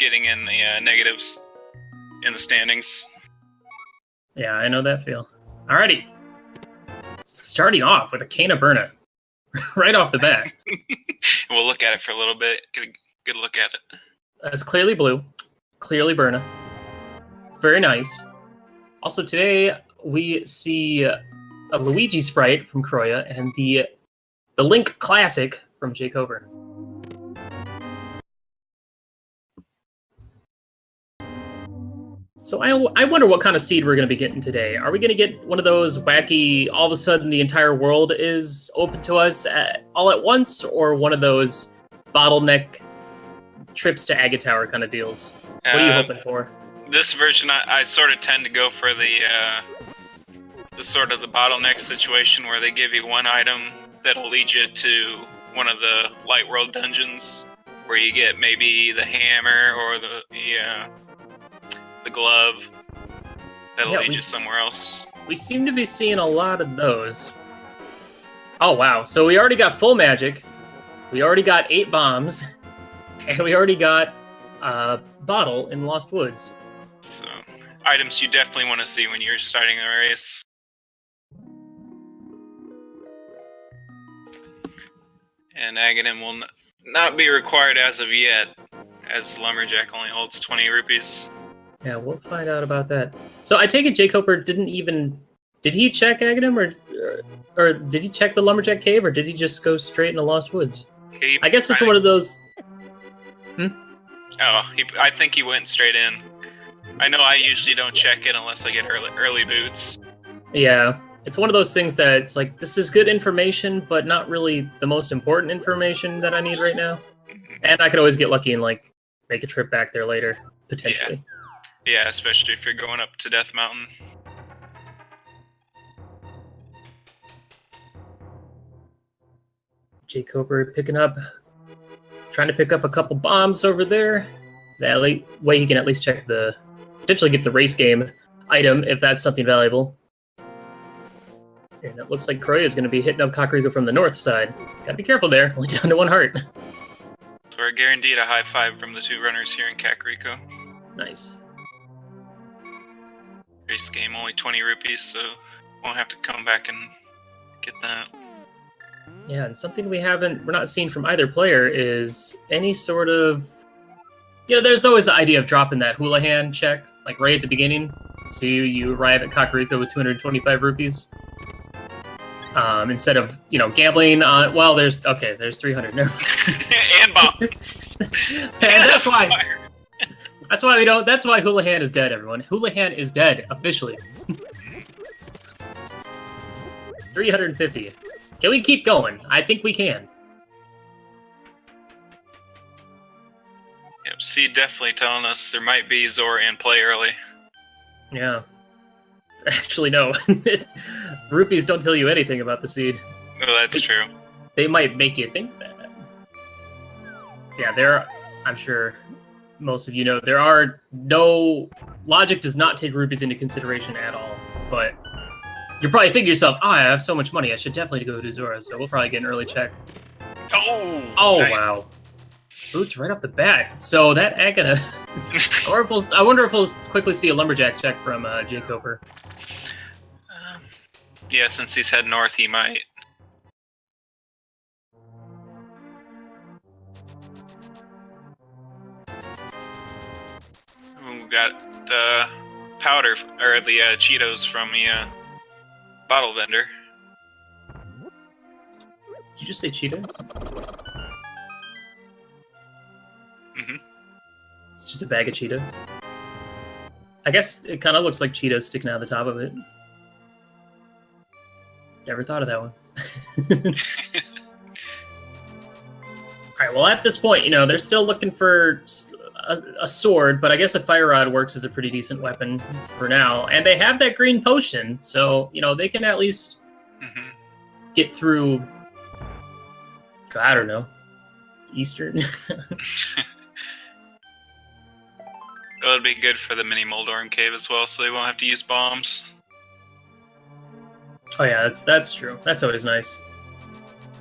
getting in the negatives in the standings. Yeah, I know that feel. Alrighty. Starting off with a Cane of Burna. Right off the bat. We'll look at it for a little bit. Get a good look at it. It's clearly blue. Clearly Burna. Very nice. Also today, we see a Luigi sprite from Chrouya and the Link Classic from jkoper. So I wonder what kind of seed we're going to be getting today. Are we going to get one of those wacky, all of a sudden the entire world is open to us all at once, or one of those bottleneck trips to Aga Tower kind of deals? What are you hoping for? This version, I sort of tend to go for the sort of the bottleneck situation where they give you one item that'll lead you to one of the Light World dungeons, where you get maybe the hammer or the glove that'll lead you somewhere else. We seem to be seeing a lot of those. Oh wow, so we already got full magic, we already got 8 bombs, and we already got bottle in Lost Woods. So, items you definitely want to see when you're starting a race. And Aghanim will not be required as of yet, as Lumberjack only holds 20 rupees. Yeah, we'll find out about that. So I take it jkoper didn't even... Did he check Aghanim, or did he check the Lumberjack Cave, or did he just go straight into Lost Woods? I guess it's one of those... Oh, I think he went straight in. I know I usually don't check it unless I get early boots. Yeah, it's one of those things that it's like, this is good information, but not really the most important information that I need right now. And I could always get lucky and like make a trip back there later, potentially. Yeah, especially if you're going up to Death Mountain. jkoper trying to pick up a couple bombs over there. That way he can at least check potentially get the race game item if that's something valuable. And it looks like Chrouya is going to be hitting up Kakariko from the north side. Gotta be careful there, only down to 1 heart. So we're guaranteed a high 5 from the 2 runners here in Kakariko. Nice. Race game, only 20 rupees, so won't have to come back and get that. Yeah, and something we're not seeing from either player is any sort of... there's always the idea of dropping that Houlihan check, like right at the beginning. So you arrive at Kakariko with 225 rupees. Instead of, gambling on... Well, there's 300. No. And bombs. And that's why... That's why Houlihan is dead, everyone. Houlihan is dead, officially. 350. Can we keep going? I think we can. Yep, Seed definitely telling us there might be Zora in play early. Yeah. Actually, no. Rupees don't tell you anything about the Seed. Well, that's true. They might make you think that. Yeah, I'm sure... most of you know, there are no... Logic does not take rupees into consideration at all, but you're probably thinking to yourself, I have so much money, I should definitely go to Zora, so we'll probably get an early check. Oh, nice. Wow. Boots right off the bat. So that Aghanim... I wonder if we'll quickly see a Lumberjack check from jkoper. Yeah, since he's head north, he might. We got the powder, or the Cheetos from the bottle vendor. Did you just say Cheetos? Mm-hmm. It's just a bag of Cheetos. I guess it kind of looks like Cheetos sticking out of the top of it. Never thought of that one. Alright, well at this point, they're still looking for a sword, but I guess a fire rod works as a pretty decent weapon for now. And they have that green potion, so, they can at least get through, I don't know, Eastern? It would be good for the mini Moldorm cave as well, so they won't have to use bombs. Oh yeah, that's true. That's always nice.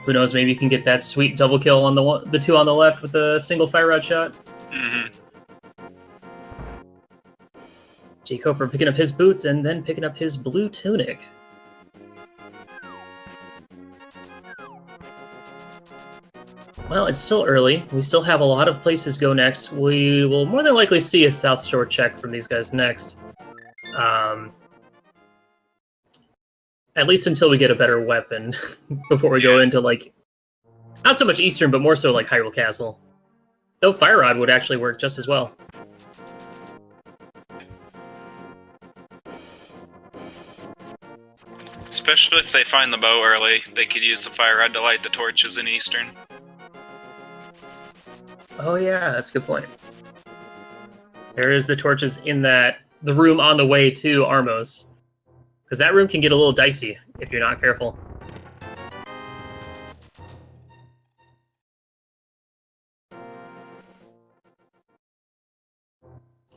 Who knows, maybe you can get that sweet double kill on the 2 on the left with a single fire rod shot. Mm-hmm. jkoper picking up his boots and then picking up his blue tunic. Well, it's still early. We still have a lot of places go next. We will more than likely see a South Shore check from these guys next. At least until we get a better weapon before we go into, like, not so much Eastern, but more so like Hyrule Castle. Though Fire Rod would actually work just as well. Especially if they find the bow early, they could use the Fire Rod to light the torches in Eastern. Oh yeah, that's a good point. There is the torches in the room on the way to Armos. Because that room can get a little dicey if you're not careful.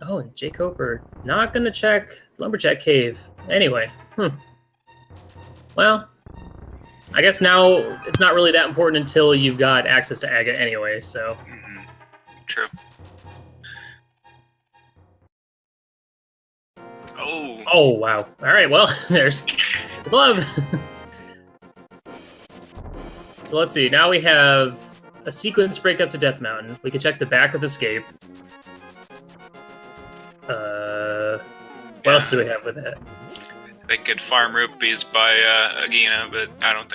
Oh, and jkoper not gonna check Lumberjack Cave. Anyway, Well, I guess now it's not really that important until you've got access to Agate anyway, so... True. Oh. Oh, wow. Alright, well, there's the glove. So let's see, now we have a sequence break up to Death Mountain. We can check the back of Escape. What else do we have with that? They could farm rupees by Agina, but I don't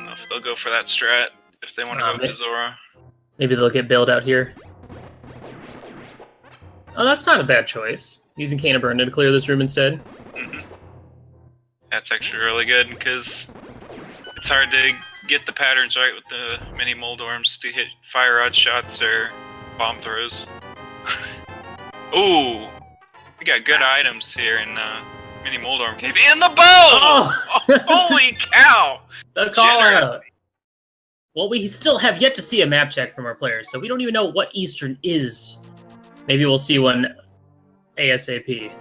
know if they'll go for that strat if they want to go to Zora. Maybe they'll get bailed out here. Oh, that's not a bad choice. Using Cane of Burn to clear this room instead. That's actually really good, because it's hard to get the patterns right with the mini Moldorms to hit Fire Rod shots or bomb throws. Ooh! We got good items here in Mini Moldorm Cave. And the bow! Oh! Holy cow! The call out! Well, we still have yet to see a map check from our players, so we don't even know what Eastern is. Maybe we'll see one ASAP.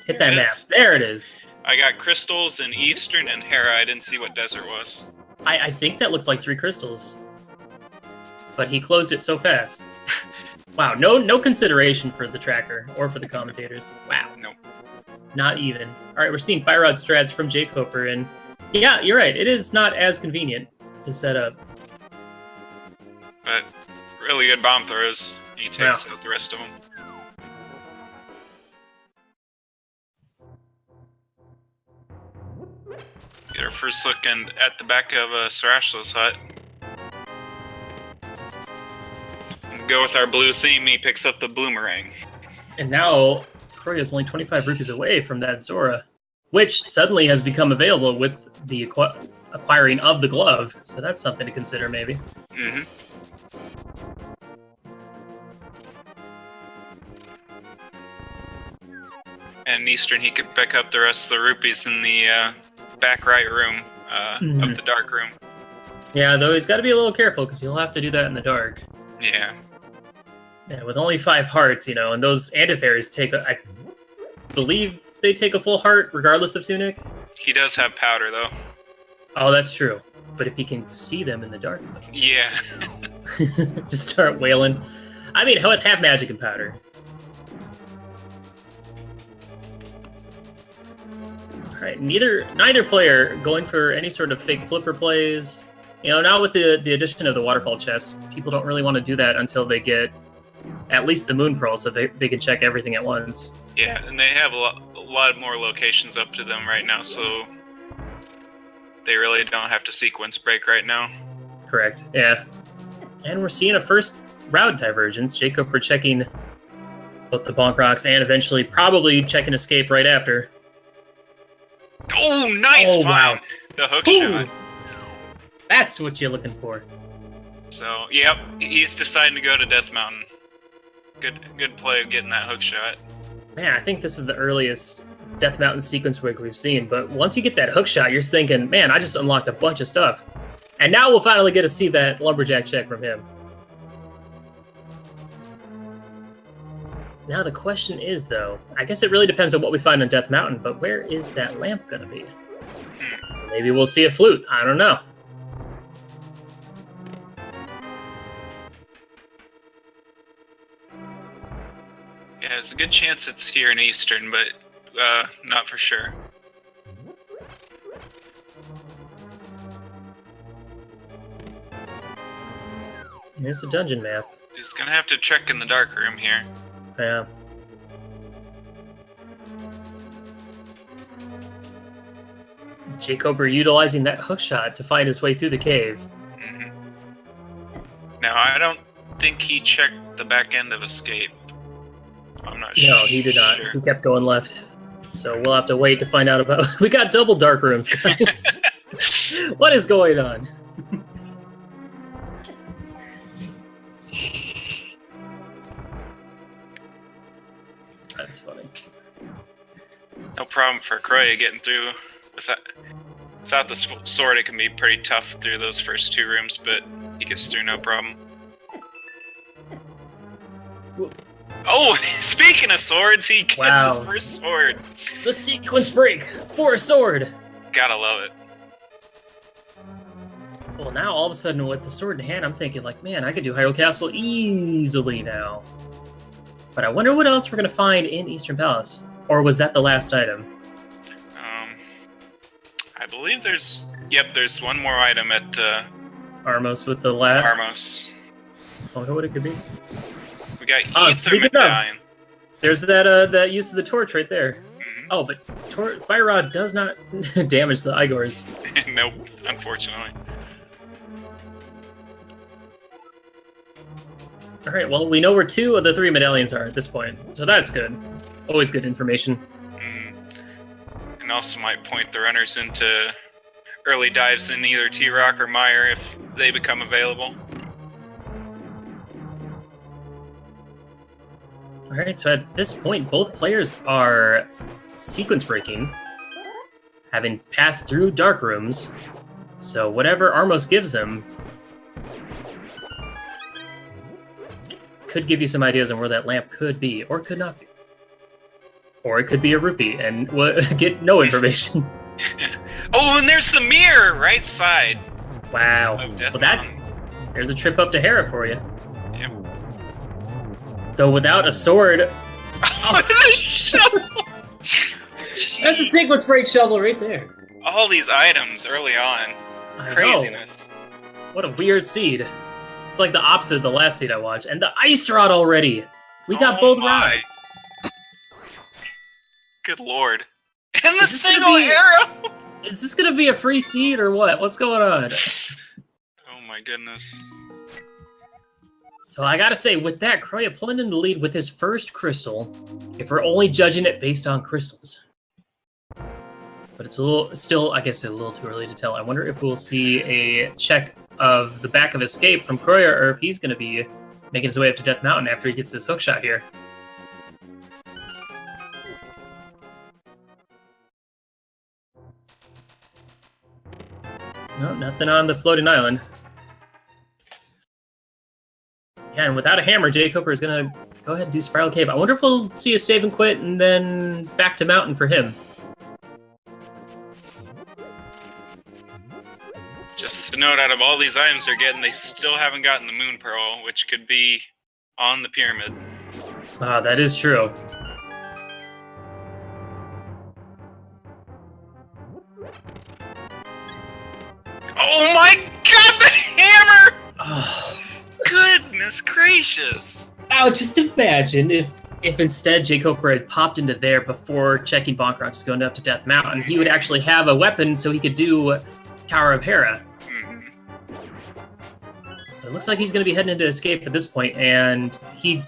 Hit that map. There it is. I got crystals in Eastern and Hera. I didn't see what desert was. I think that looked like 3 crystals. But he closed it so fast. Wow, no consideration for the tracker or for the commentators. Wow. Nope. Not even. Alright, we're seeing Fire Rod strats from jkoper, and yeah, you're right. It is not as convenient to set up. But really good bomb throws. He takes out the rest of them. Get our first look at the back of Sarashlo's hut. And go with our blue theme, he picks up the Bloomerang. And now, Chrouya is only 25 rupees away from that Zora, which suddenly has become available with the acquiring of the glove, so that's something to consider, maybe. Mm-hmm. And in Eastern, he could pick up the rest of the rupees in the back right room of the dark room. Yeah, though he's got to be a little careful, because he'll have to do that in the dark. Yeah. Yeah, with only 5 hearts, you know, and those anti-fairies take, I believe they take a full heart, regardless of tunic. He does have powder, though. Oh, that's true. But if he can see them in the dark... Yeah. Just start wailing. I mean, he'll have magic and powder. Alright, neither player going for any sort of fake flipper plays. You know, now with the addition of the waterfall chests, people don't really want to do that until they get at least the Moon Pearl, so they can check everything at once. Yeah, and they have a lot more locations up to them right now, so they really don't have to sequence break right now. Correct, yeah. And we're seeing a first route divergence. jkoper checking both the Bonk Rocks and eventually probably checking Escape right after. Oh, nice find! Wow. The hook shot. That's what you're looking for. So, yep, he's deciding to go to Death Mountain. Good play of getting that hook shot. Man, I think this is the earliest Death Mountain sequence break we've seen, but once you get that hook shot, you're thinking, man, I just unlocked a bunch of stuff. And now we'll finally get to see that Lumberjack check from him. Now the question is, though, I guess it really depends on what we find on Death Mountain, but where is that lamp gonna be? Maybe we'll see a flute, I don't know. Yeah, there's a good chance it's here in Eastern, but not for sure. Here's the dungeon map. Just gonna have to check in the dark room here. Yeah. jkoper utilizing that hookshot to find his way through the cave. Mm-hmm. Now, I don't think he checked the back end of escape. I'm not sure. No, he did not. He kept going left. So we'll have to wait to find out about... We got double dark rooms, guys. What is going on? That's funny. No problem for Chrouya getting through. Without the sword, it can be pretty tough through those first two rooms, but he gets through no problem. Oh, speaking of swords, he gets his first sword. The sequence break for a sword. Gotta love it. Well, now all of a sudden with the sword in hand, I'm thinking like, man, I could do Hyrule Castle easily now. But I wonder what else we're gonna find in Eastern Palace. Or was that the last item? I believe there's... Yep, there's one more item at... Armos with the lab? Armos. I wonder what it could be. We got Ether Medallion. There's that use of the torch right there. Mm-hmm. Oh, but Fire Rod does not damage the Igors. Nope, unfortunately. Alright, well, we know where 2 of the 3 medallions are at this point, so that's good. Always good information. And also might point the runners into early dives in either T-Rock or Mire if they become available. Alright, so at this point, both players are sequence breaking, having passed through dark rooms, so whatever Armos gives them could give you some ideas on where that lamp could be, or could not be. Or it could be a rupee, and get no information. Oh, and there's the mirror, right side. Wow. Well, there's a trip up to Hera for you. Yep. Though without a sword... Oh, the shovel! That's a sequence break shovel right there. All these items early on. Craziness. What a weird seed. It's like the opposite of the last seed I watched. And the ice rod already! We got both rods. Good lord. And the single arrow! Is this gonna be a free seed or what? What's going on? Oh my goodness. So I gotta say, with that, Chrouya pulling in the lead with his first crystal, if we're only judging it based on crystals. But it's still, I guess, a little too early to tell. I wonder if we'll see a check of the back of escape from Chrouya, or if he's gonna be making his way up to Death Mountain after he gets this hookshot here. No, nothing on the floating island. Yeah, and without a hammer, jkoper is going to go ahead and do Spiral Cave. I wonder if we'll see a save and quit and then back to Mountain for him. Just a note, out of all these items they're getting, they still haven't gotten the Moon Pearl, which could be on the pyramid. Ah, that is true. Oh my god, the hammer! Oh. Goodness gracious! Now, just imagine if instead jkoper had popped into there before checking Bonk Rocks going up to Death Mountain, he would actually have a weapon so he could do Tower of Hera. Mm-hmm. It looks like he's going to be heading into escape at this point, and he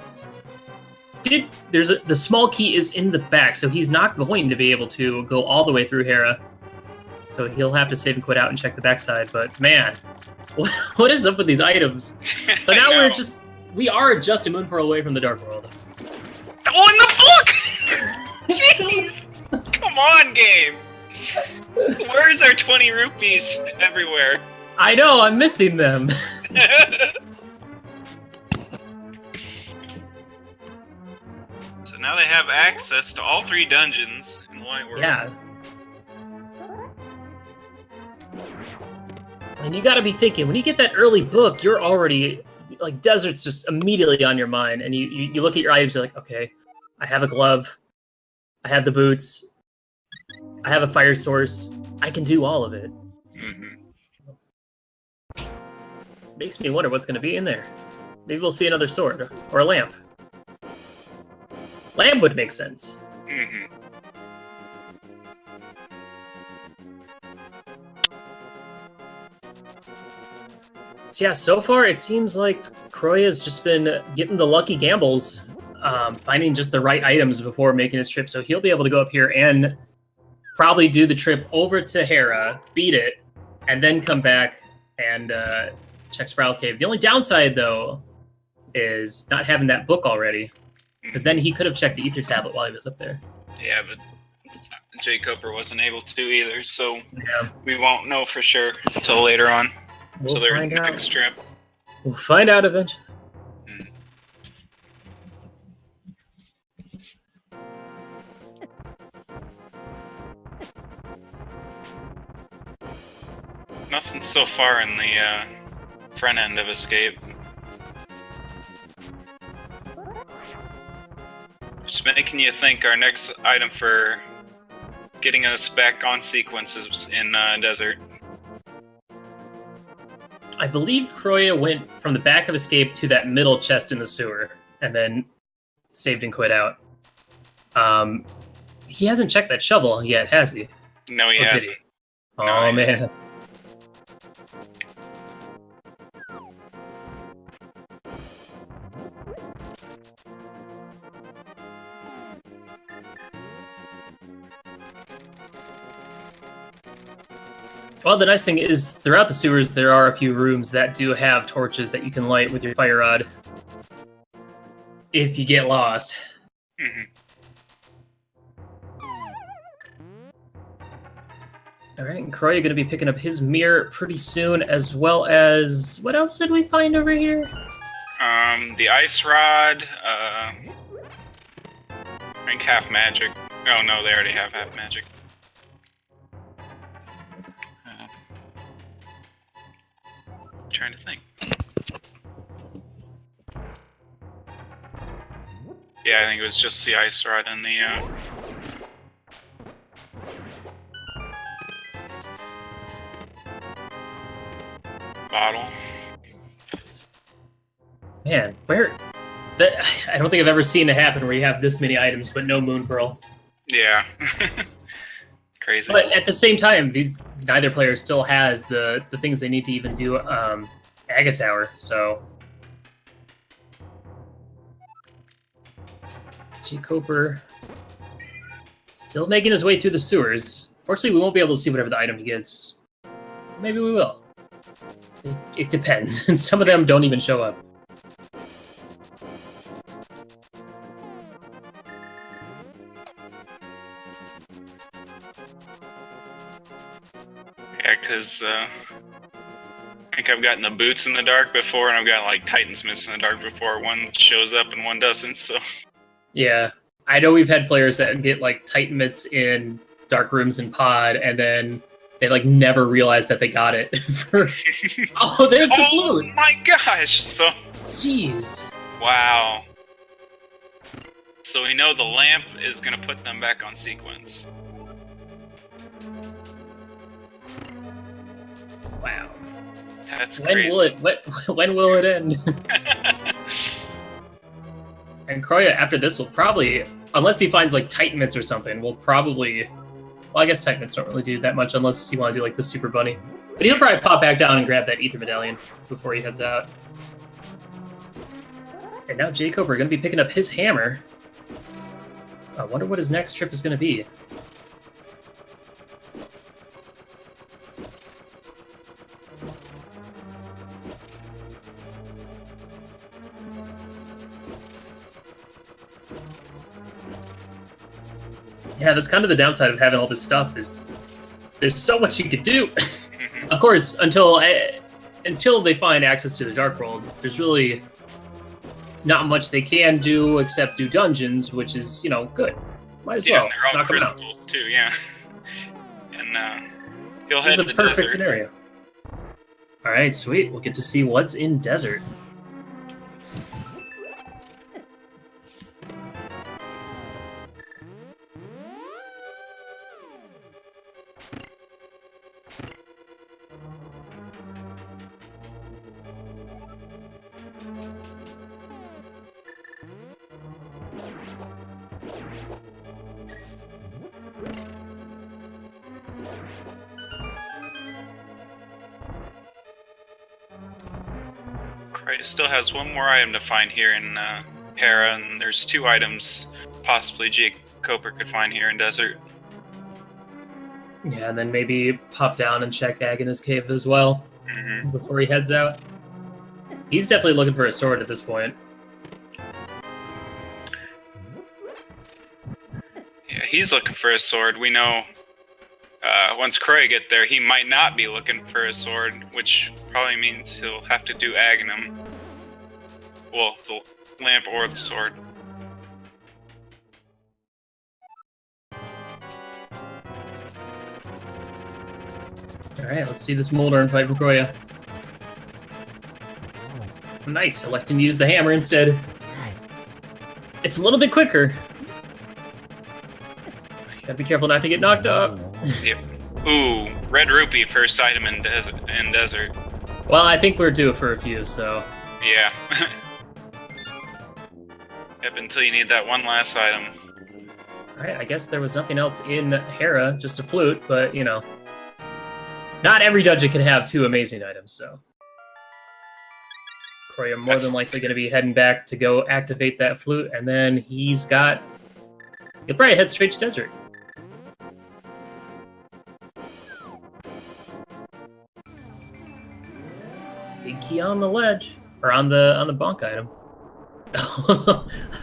did... the small key is in the back, so he's not going to be able to go all the way through Hera. So he'll have to save and quit out and check the backside, but man, what is up with these items? So now we are just a Moon Pearl away from the Dark World. Oh, in the book! Jeez! Come on, game! Where's our 20 rupees everywhere? I know, I'm missing them. So now they have access to all 3 dungeons in the Light World. Yeah. And you gotta be thinking, when you get that early book, you're already, like, desert's just immediately on your mind, and you look at your items, you're like, okay, I have a glove. I have the boots. I have a fire source. I can do all of it. Mm-hmm. Makes me wonder what's going to be in there. Maybe we'll see another sword or a lamp. Lamp would make sense. Mm-hmm. So yeah, so far it seems like Chrouya's just been getting the lucky gambles, finding just the right items before making his trip. So he'll be able to go up here and probably do the trip over to Hera, beat it, and then come back and check Spiral Cave. The only downside, though, is not having that book already, because then he could have checked the Ether Tablet while he was up there. Yeah, but jkoper wasn't able to either, so Yeah. we won't know for sure until later on. We'll Their find out. next trip. We'll find out eventually. Nothing so far in the front end of Escape. Just making you think our next item for getting us back on sequence is in Desert. I believe Chrouya went from the back of Escape to that middle chest in the sewer, and then saved and quit out. He hasn't checked that shovel yet, has he? No, he hasn't. Did he? Oh, man. Well, the nice thing is, throughout the sewers, there are a few rooms that do have torches that you can light with your fire rod if you get lost. Mm-hmm. All right, and Chrouya going to be picking up his mirror pretty soon, as well as... What else did we find over here? The ice rod, I think half magic. Oh, no, they already have half magic. Trying to think. Yeah, I think it was just the ice rod and the bottle. Man, I don't think I've ever seen it happen where you have this many items but no moon pearl. Yeah. Crazy. But at the same time, neither player still has the things they need to even do Aga Tower, so... jkoper still making his way through the sewers. Fortunately, we won't be able to see whatever the item he gets. Maybe we will. It depends. And some of them don't even show up. Yeah, because I think I've gotten the boots in the dark before, and I've got like Titansmiths in the dark before. One shows up and one doesn't, so... Yeah. I know we've had players that get like Titan mitts in dark rooms in pod, and then they like never realize that they got it. Oh, there's the flute! Oh my gosh! So... Jeez. Wow. So we know the lamp is going to put them back on sequence. Wow. That's when crazy. When will it end? And Chrouya, after this, will probably, unless he finds like Titan mitts or something, will probably... Well, I guess Titan mitts don't really do that much unless you want to do like the Super Bunny. But he'll probably pop back down and grab that Ether Medallion before he heads out. And now jkoper going to be picking up his hammer. I wonder what his next trip is going to be. Yeah, that's kind of the downside of having all this stuff, is there's so much you could do. Of course, until they find access to the Dark World, there's really not much they can do except do dungeons, which is, good. Might as well. Yeah, they're all crystals too, yeah. And he'll head to the desert. This is a perfect scenario. All right, sweet. We'll get to see what's in Desert. Right, still has one more item to find here in Hera, and there's 2 items possibly jkoper could find here in Desert. Yeah, and then maybe pop down and check Agnes' cave as well before he heads out. He's definitely looking for a sword at this point. Yeah, he's looking for a sword. We know once Chrouya get there, he might not be looking for a sword, which probably means he'll have to do Aghanim. Well, the lamp or the sword. Alright, let's see this Moldorn fight for Chrouya. Nice, electing to use the hammer instead. It's a little bit quicker. Gotta be careful not to get knocked off. Yep. Ooh, red rupee, first item in desert. Well, I think we're due for a few, so... Yeah. Yep, until you need that one last item. Alright, I guess there was nothing else in Hera, just a flute, but, you know... Not every dungeon can have 2 amazing items, so... Chrouya more than likely going to be heading back to go activate that flute, and then he's got... He'll probably head straight to Desert. Big key on the ledge, or on the bonk item.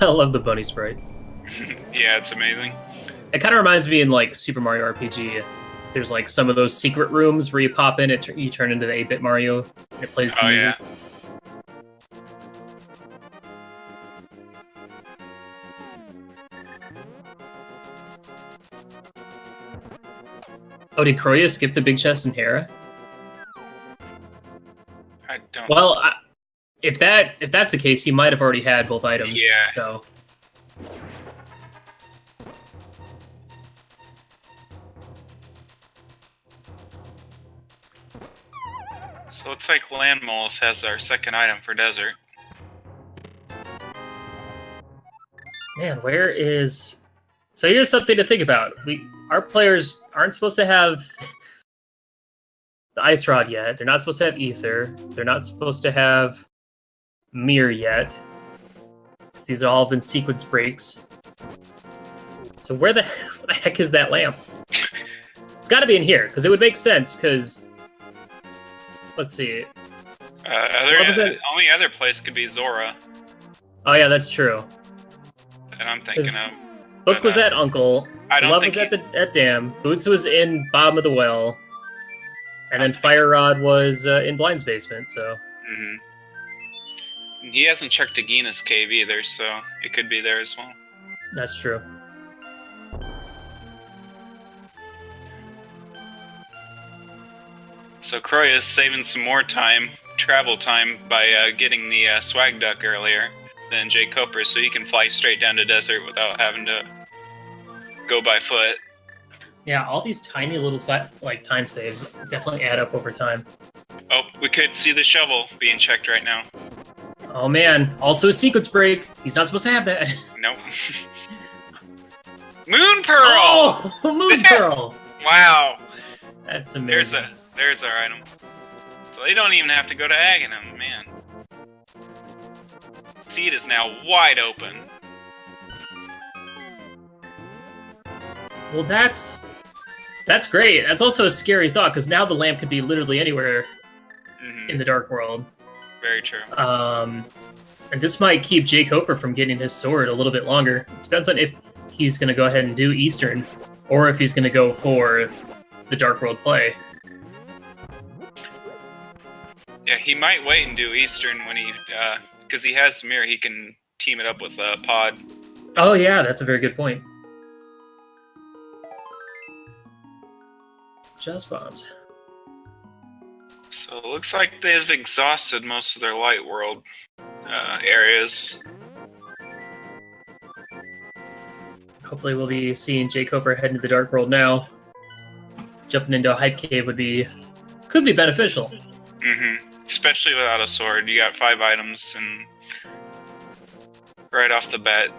I love the bunny sprite. Yeah, it's amazing. It kind of reminds me in like Super Mario RPG. There's like some of those secret rooms where you pop in, you turn into the 8-bit Mario, and it plays the music. Yeah. Oh, did Chrouya skip the big chest in Hera? I don't. Well, if that's the case, he might have already had both items. Yeah. So. So it looks like Landmoles has our second item for Desert. Man, where is... So here's something to think about. Our players aren't supposed to have the Ice Rod yet. They're not supposed to have Ether. They're not supposed to have Mirror yet. These have all been sequence breaks. So where the heck is that lamp? It's got to be in here, because it would make sense, because... Let's see. Only other place could be Zora. Oh yeah, that's true. And I'm thinking of... Book was at Uncle. Love was think at Dam. Boots was in Bottom of the Well. And then Fire Rod was in Blind's basement, so... He hasn't checked Agina's cave either, so it could be there as well. That's true. So Chrouya is saving some more travel time, by getting the swag duck earlier than jkoper, so he can fly straight down to Desert without having to go by foot. Yeah, all these tiny little time saves definitely add up over time. Oh, we could see the shovel being checked right now. Oh man, also a sequence break. He's not supposed to have that. Nope. Moon Pearl! Oh, Moon Pearl! Wow. That's amazing. There's our item. So they don't even have to go to Aghanim, man. Seed is now wide open. Well, that's great. That's also a scary thought, because now the lamp could be literally anywhere in the Dark World. Very true. And this might keep jkoper from getting his sword a little bit longer. It depends on if he's going to go ahead and do Eastern, or if he's going to go for the Dark World play. Yeah, he might wait and do Eastern when he, because he has Mirror, he can team it up with Pod. Oh yeah, that's a very good point. Just bombs. So it looks like they've exhausted most of their Light World areas. Hopefully we'll be seeing jkoper head into the Dark World now. Jumping into a hype cave could be beneficial. Especially without a sword. You got 5 items, and right off the bat,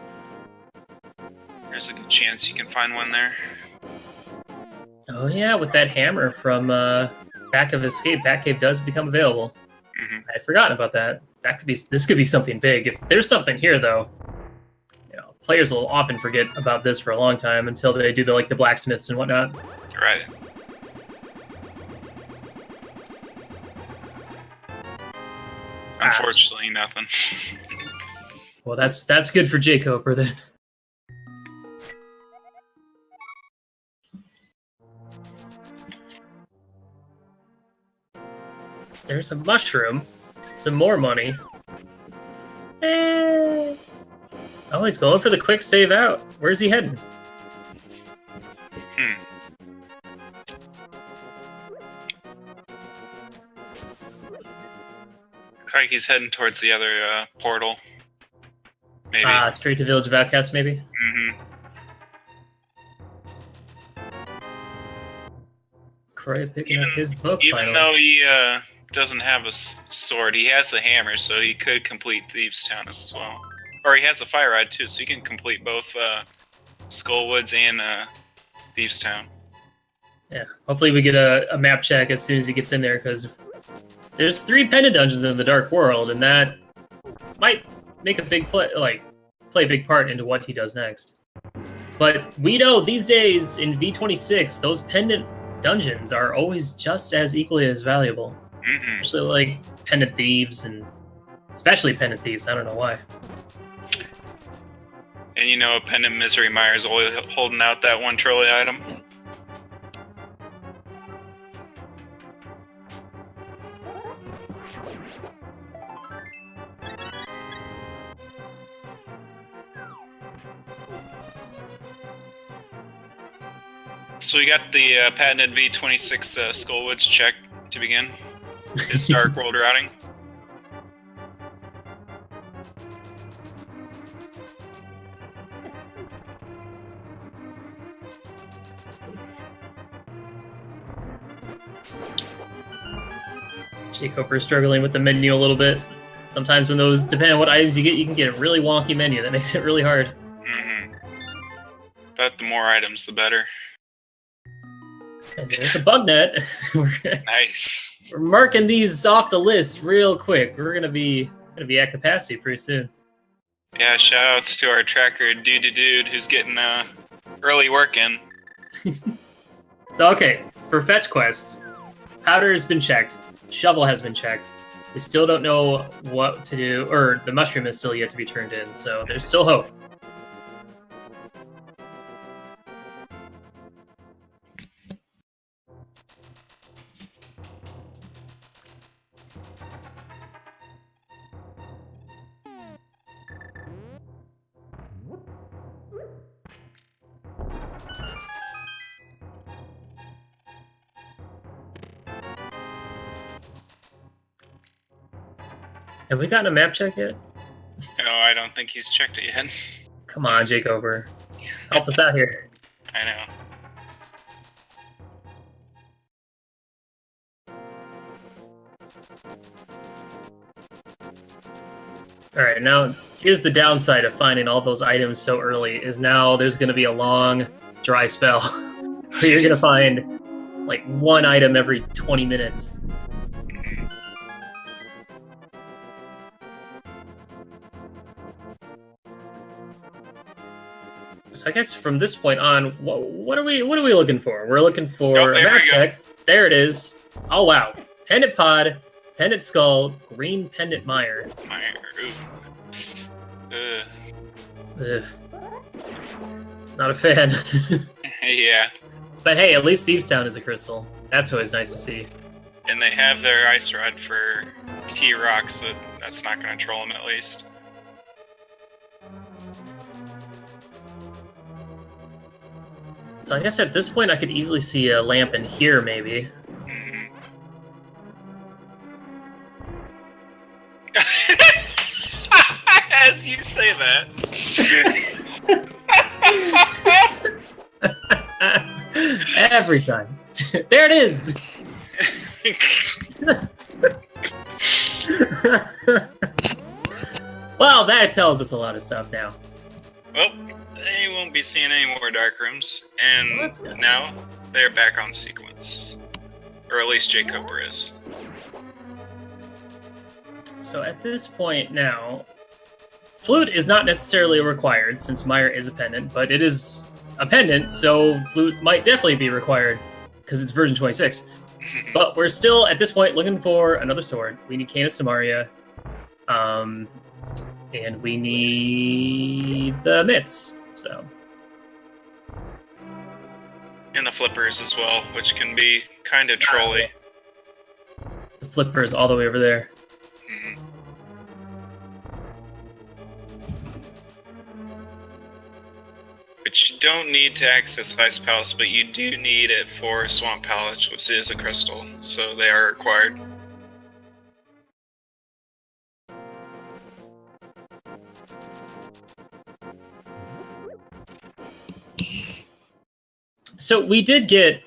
there's a good chance you can find one there. Oh yeah, with that hammer from Back of Escape, Batcave does become available. I'd forgotten about that. this could be something big. If there's something here, though, players will often forget about this for a long time until they do the blacksmiths and whatnot. Right. Unfortunately, nothing. Well, that's good for jkoper then. There's a mushroom. Some more money. Oh, he's going for the quick save out. Where's he heading? Looks like he's heading towards the other portal. Maybe. Straight to Village of Outcasts, maybe? Mm-hmm. Chrouya picking up his book, even though he doesn't have a sword, he has a hammer, so he could complete Thieves' Town as well. Or he has a fire rod too, so he can complete both Skullwoods and Thieves' Town. Yeah, hopefully we get a map check as soon as he gets in there, because there's 3 pendant dungeons in the Dark World, and that might make a big play a big part into what he does next. But we know these days in V26, those pendant dungeons are always just as equally as valuable. Mm-hmm. Especially pendant thieves, and especially pendant thieves. I don't know why. And a pendant misery mire is always holding out that one trolley item. So we got the patented V26 Skullwoods check to begin his Dark World routing. jkoper is struggling with the menu a little bit. Sometimes when those, depending on what items you get, you can get a really wonky menu that makes it really hard. Mm-hmm. But the more items, the better. And there's a bug net. Nice. We're marking these off the list real quick. We're gonna be at capacity pretty soon. Yeah, shout outs to our tracker dude who's getting early work in. So okay, for fetch quests, powder has been checked, shovel has been checked. We still don't know what to do, or the mushroom is still yet to be turned in, so there's still hope. Have we gotten a map check yet? No, I don't think he's checked it yet. Come on, jkoper. Help us out here. I know. Alright, now here's the downside of finding all those items so early, is now there's going to be a long dry spell where you're going to find like one item every 20 minutes. So I guess from this point on, what are we looking for? We're looking for a map check. There it is. Oh wow, pendant pod, pendant skull, green pendant mire. Ugh. Not a fan. Yeah. But hey, at least Thieves' Town is a crystal. That's always nice to see. And they have their ice rod for T-Rock, so that's not going to troll them at least. So I guess at this point I could easily see a lamp in here, maybe. Mm-hmm. As you say that. Every time. There it is! Well, that tells us a lot of stuff now. Well, they won't be seeing any more dark rooms, and Well, now they're back on sequence. Or at least jkoper is. So at this point now, Flute is not necessarily required since Meyer is a pendant, but it is a pendant, so Flute might definitely be required because it's version 26. But we're still, at this point, looking for another sword. We need Canis Samaria, and we need the mitts, so... And the flippers as well, which can be kind of trolly. The flipper is all the way over there. Mm-hmm. But you don't need to access Ice Palace, but you do need it for Swamp Palace, which is a crystal, so they are required. So we did get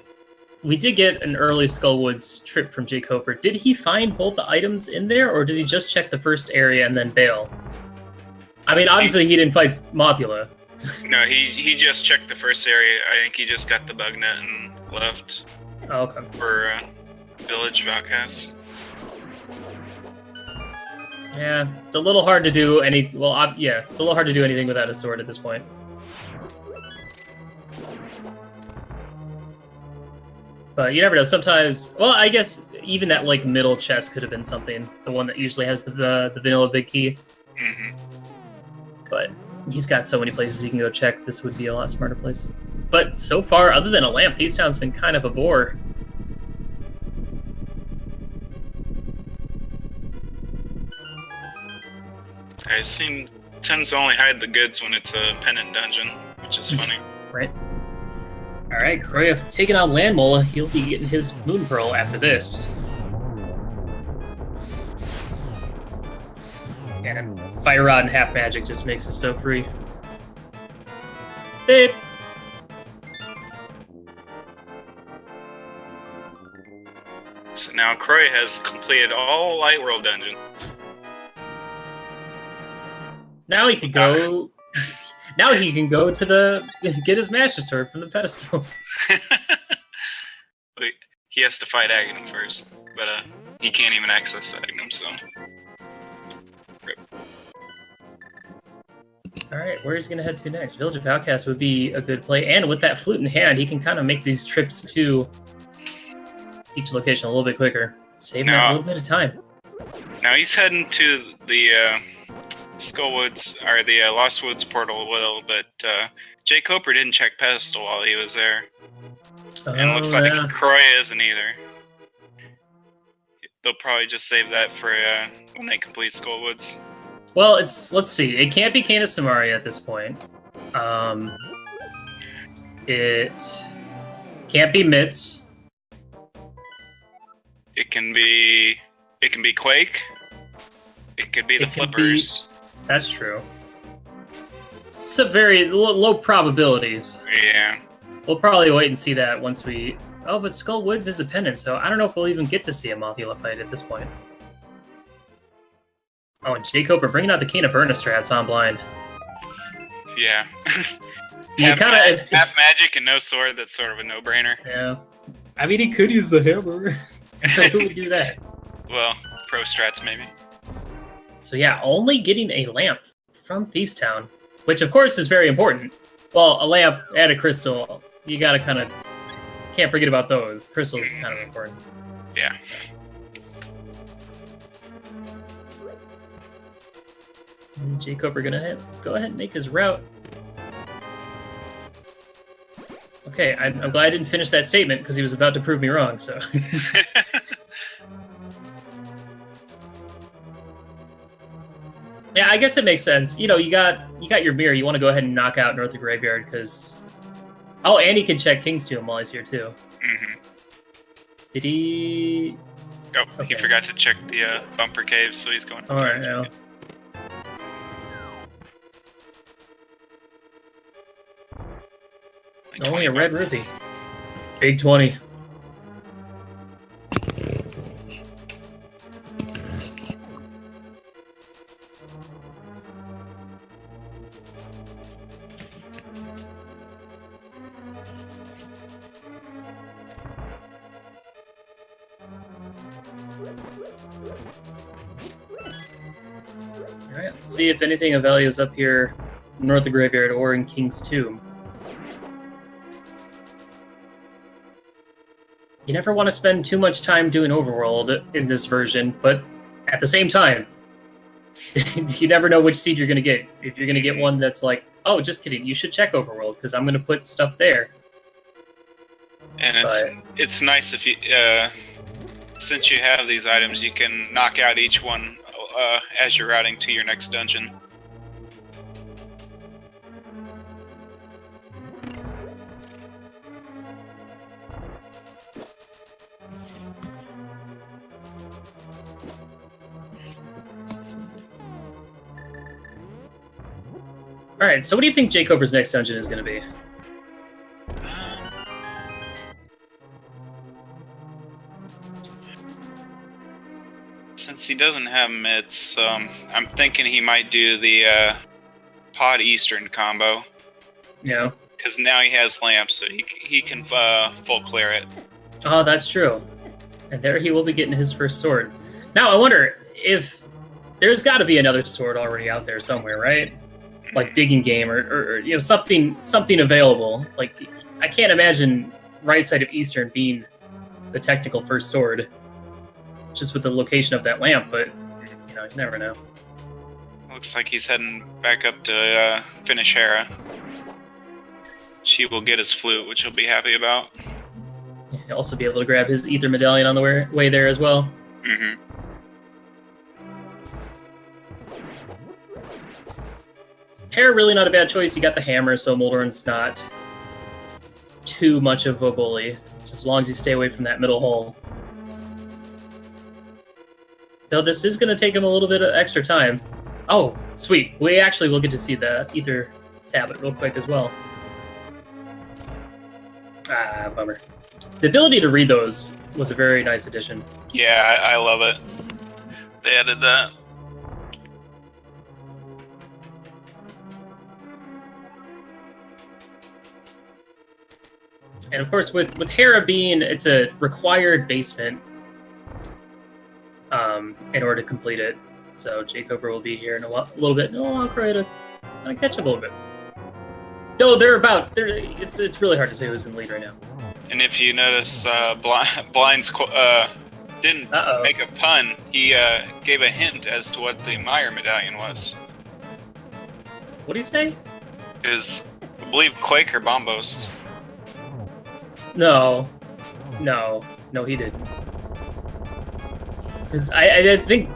an early Skullwoods trip from jkoper. Did he find both the items in there, or did he just check the first area and then bail? I mean, obviously he didn't fight Mothula. No, he just checked the first area. I think he just got the bug net and left. Oh, okay. For Village of Outcasts. Yeah, it's a little hard to do any. Well, yeah, it's a little hard to do anything without a sword at this point. But you never know. Sometimes, well, I guess even that like middle chest could have been something. The one that usually has the vanilla big key. Mm-hmm. But he's got so many places he can go check. This would be a lot smarter place. But so far, other than a lamp, Thieves Town's been kind of a bore. I seem tends to only hide the goods when it's a pendant dungeon, which is funny. Right. Alright, Chrouya taking on Landmola. He'll be getting his Moon Pearl after this. And Fire Rod and Half Magic just makes us so free. Babe! So now Chrouya has completed all Light World dungeon. Now he can go... Now he can go to get his Master Sword from the pedestal. Wait, he has to fight Aghanim first, but he can't even access Aghanim, so... Rip. Alright, where he's going to head to next? Village of Outcasts would be a good play, and with that flute in hand, he can kind of make these trips to each location a little bit quicker. Save him a little bit of time. Now he's heading to the Skullwoods, or the Lost Woods portal, but jkoper didn't check pedestal while he was there. And it looks like Chrouya isn't either. They'll probably just save that for when they complete Skullwoods. Well, let's see. It can't be Canis Samaria at this point. It can't be Mitts. It can be Quake. It could be the Flippers. That's true. It's a very low probabilities. Yeah. We'll probably wait and see that once we... Oh, but Skullwoods is a pendant, so I don't know if we'll even get to see a Mothula fight at this point. Oh, and jkoper bringing out the Cane of Burna strats on blind. Yeah. half magic and no sword, that's sort of a no-brainer. Yeah. I mean, he could use the hammer. Who would do that? Well, pro strats maybe. So yeah, only getting a lamp from Thieves Town, which of course is very important. Well, a lamp and a crystal, you gotta kind of... Can't forget about those. Crystals are kind of important. Yeah. And jkoper gonna go ahead and make his route. Okay, I'm glad I didn't finish that statement because he was about to prove me wrong, so... Yeah, I guess it makes sense. You know, you got your mirror. You want to go ahead and knock out North of Graveyard because... Oh, and he can check King's Tomb while he's here, too. Mm-hmm. Did he... Oh, okay. He forgot to check the bumper cave, so he's going... Alright, now. Only a red rupee. Big 20. Let's see if anything of value is up here north of the graveyard or in King's Tomb. You never want to spend too much time doing Overworld in this version, but at the same time, you never know which seed you're going to get. If you're going to get one that's like, oh, just kidding, you should check Overworld, because I'm going to put stuff there. And it's nice if you, since you have these items, you can knock out each one as you're routing to your next dungeon. Alright, so what do you think jkoper's next dungeon is going to be? Since he doesn't have mitts, I'm thinking he might do the Pod Eastern combo. Yeah. Because now he has lamps, so he can full clear it. Oh, that's true. And there he will be getting his first sword. Now, I wonder if there's got to be another sword already out there somewhere, right? Like digging game or you know, something available. Like, I can't imagine right side of Eastern being the technical first sword, just with the location of that lamp. But you know, you never know. Looks like he's heading back up to finish Hera. She will get his flute, which he'll be happy about. He'll also be able to grab his ether medallion on the way there as well. Mm-hmm. Hera really not a bad choice. You got the hammer, so Moldorn's not too much of a bully, just as long as you stay away from that middle hole. Though this is going to take him a little bit of extra time. Oh, sweet. We actually will get to see the ether tablet real quick as well. Ah, bummer. The ability to read those was a very nice addition. Yeah, I love it. They added that. And of course, with Hera being, it's a required basement in order to complete it. So jkoper will be here in a little bit. No, I'll try to catch up a little bit. Though it's really hard to say who's in the lead right now. And if you notice, Blind's didn't make a pun. He gave a hint as to what the Meyer medallion was. What do you say? It was, I believe, Quake or Bombos. No, he didn't. Because I think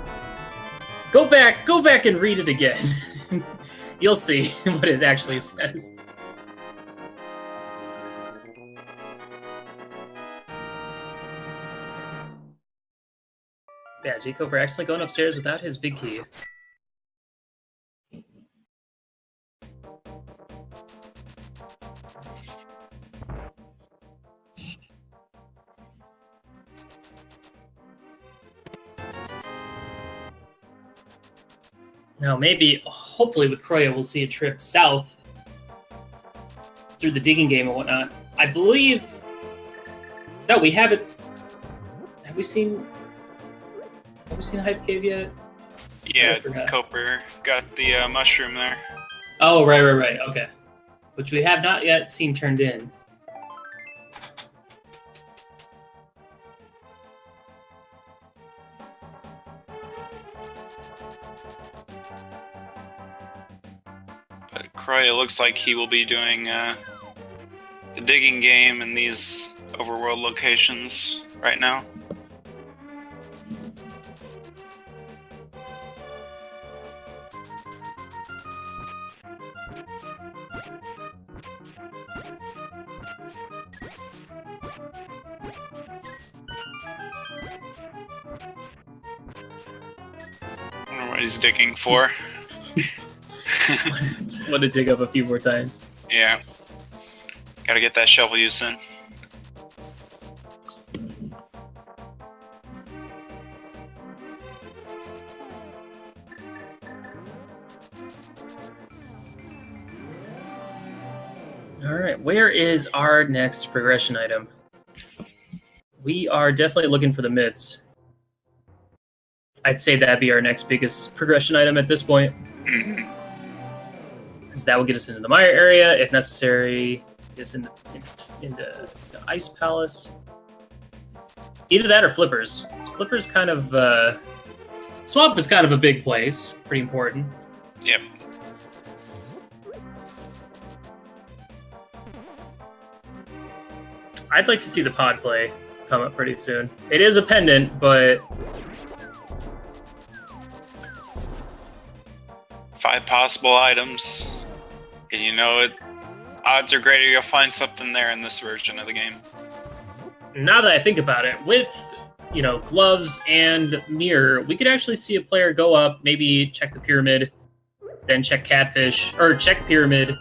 go back and read it again. You'll see what it actually says. Yeah, jkoper actually going upstairs without his big key. Now, maybe, hopefully with Chrouya, we'll see a trip south through the digging game and whatnot. I believe... No, we haven't... Have we seen Hype Cave yet? Yeah, jkoper got the mushroom there. Oh, right, okay. Which we have not yet seen turned in. But Chrouya looks like he will be doing the digging game in these overworld locations right now. I wonder what he's digging for. Just want to dig up a few more times. Yeah. Gotta get that shovel use in. Alright, where is our next progression item? We are definitely looking for the mitts. I'd say that'd be our next biggest progression item at this point. Because that will get us into the Mire area, if necessary. Get us into the Ice Palace. Either that or Flippers. Flippers kind of... Swamp is kind of a big place. Pretty important. Yep. I'd like to see the pod play come up pretty soon. It is a pendant, but... 5 possible items. And you know it. Odds are greater you'll find something there in this version of the game. Now that I think about it, with, you know, gloves and mirror, we could actually see a player go up, maybe check the pyramid, then check catfish, or check pyramid,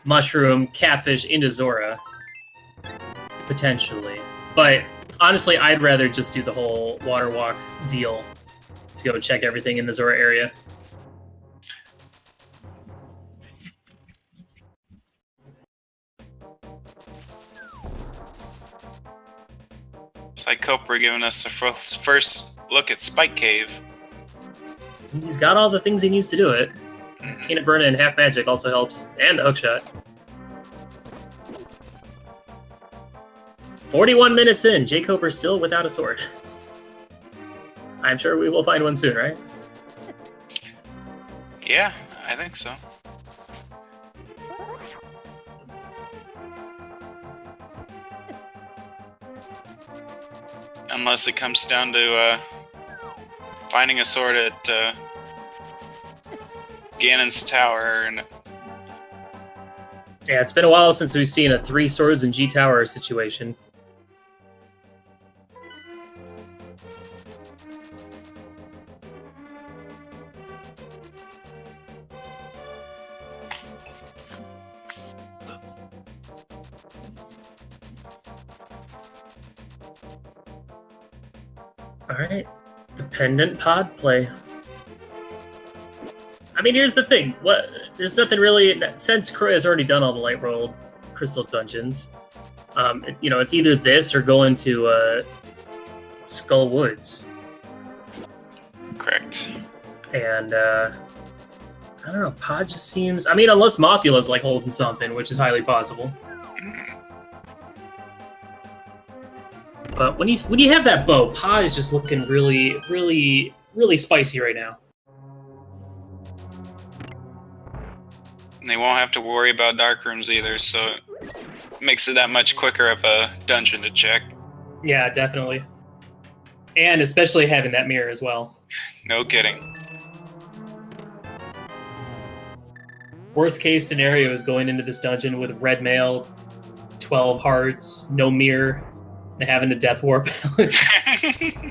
mushroom, catfish into Zora. Potentially. But honestly, I'd rather just do the whole water walk deal to go check everything in the Zora area. It's like jkoper giving us the first look at Spike Cave. He's got all the things he needs to do it. Can't burn it and half magic also helps. And the hookshot. 41 minutes in, jkoper still without a sword. I'm sure we will find one soon, right? Yeah, I think so. Unless it comes down to finding a sword at Ganon's tower. And yeah, it's been a while since we've seen a 3 swords in G Tower situation. Alright, dependent pod play. I mean, here's the thing. There's nothing really... Since Chrouya has already done all the Light World Crystal Dungeons, you know, it's either this or go into Skull Woods. Correct. And, I don't know, pod just seems... I mean, unless Mothula's, like, holding something, which is highly possible. But when you have that bow, pod is just looking really, really, really spicy right now. And they won't have to worry about dark rooms either, so it makes it that much quicker of a dungeon to check. Yeah, definitely. And especially having that mirror as well. No kidding. Worst case scenario is going into this dungeon with red mail, 12 hearts, no mirror, and having a death warp.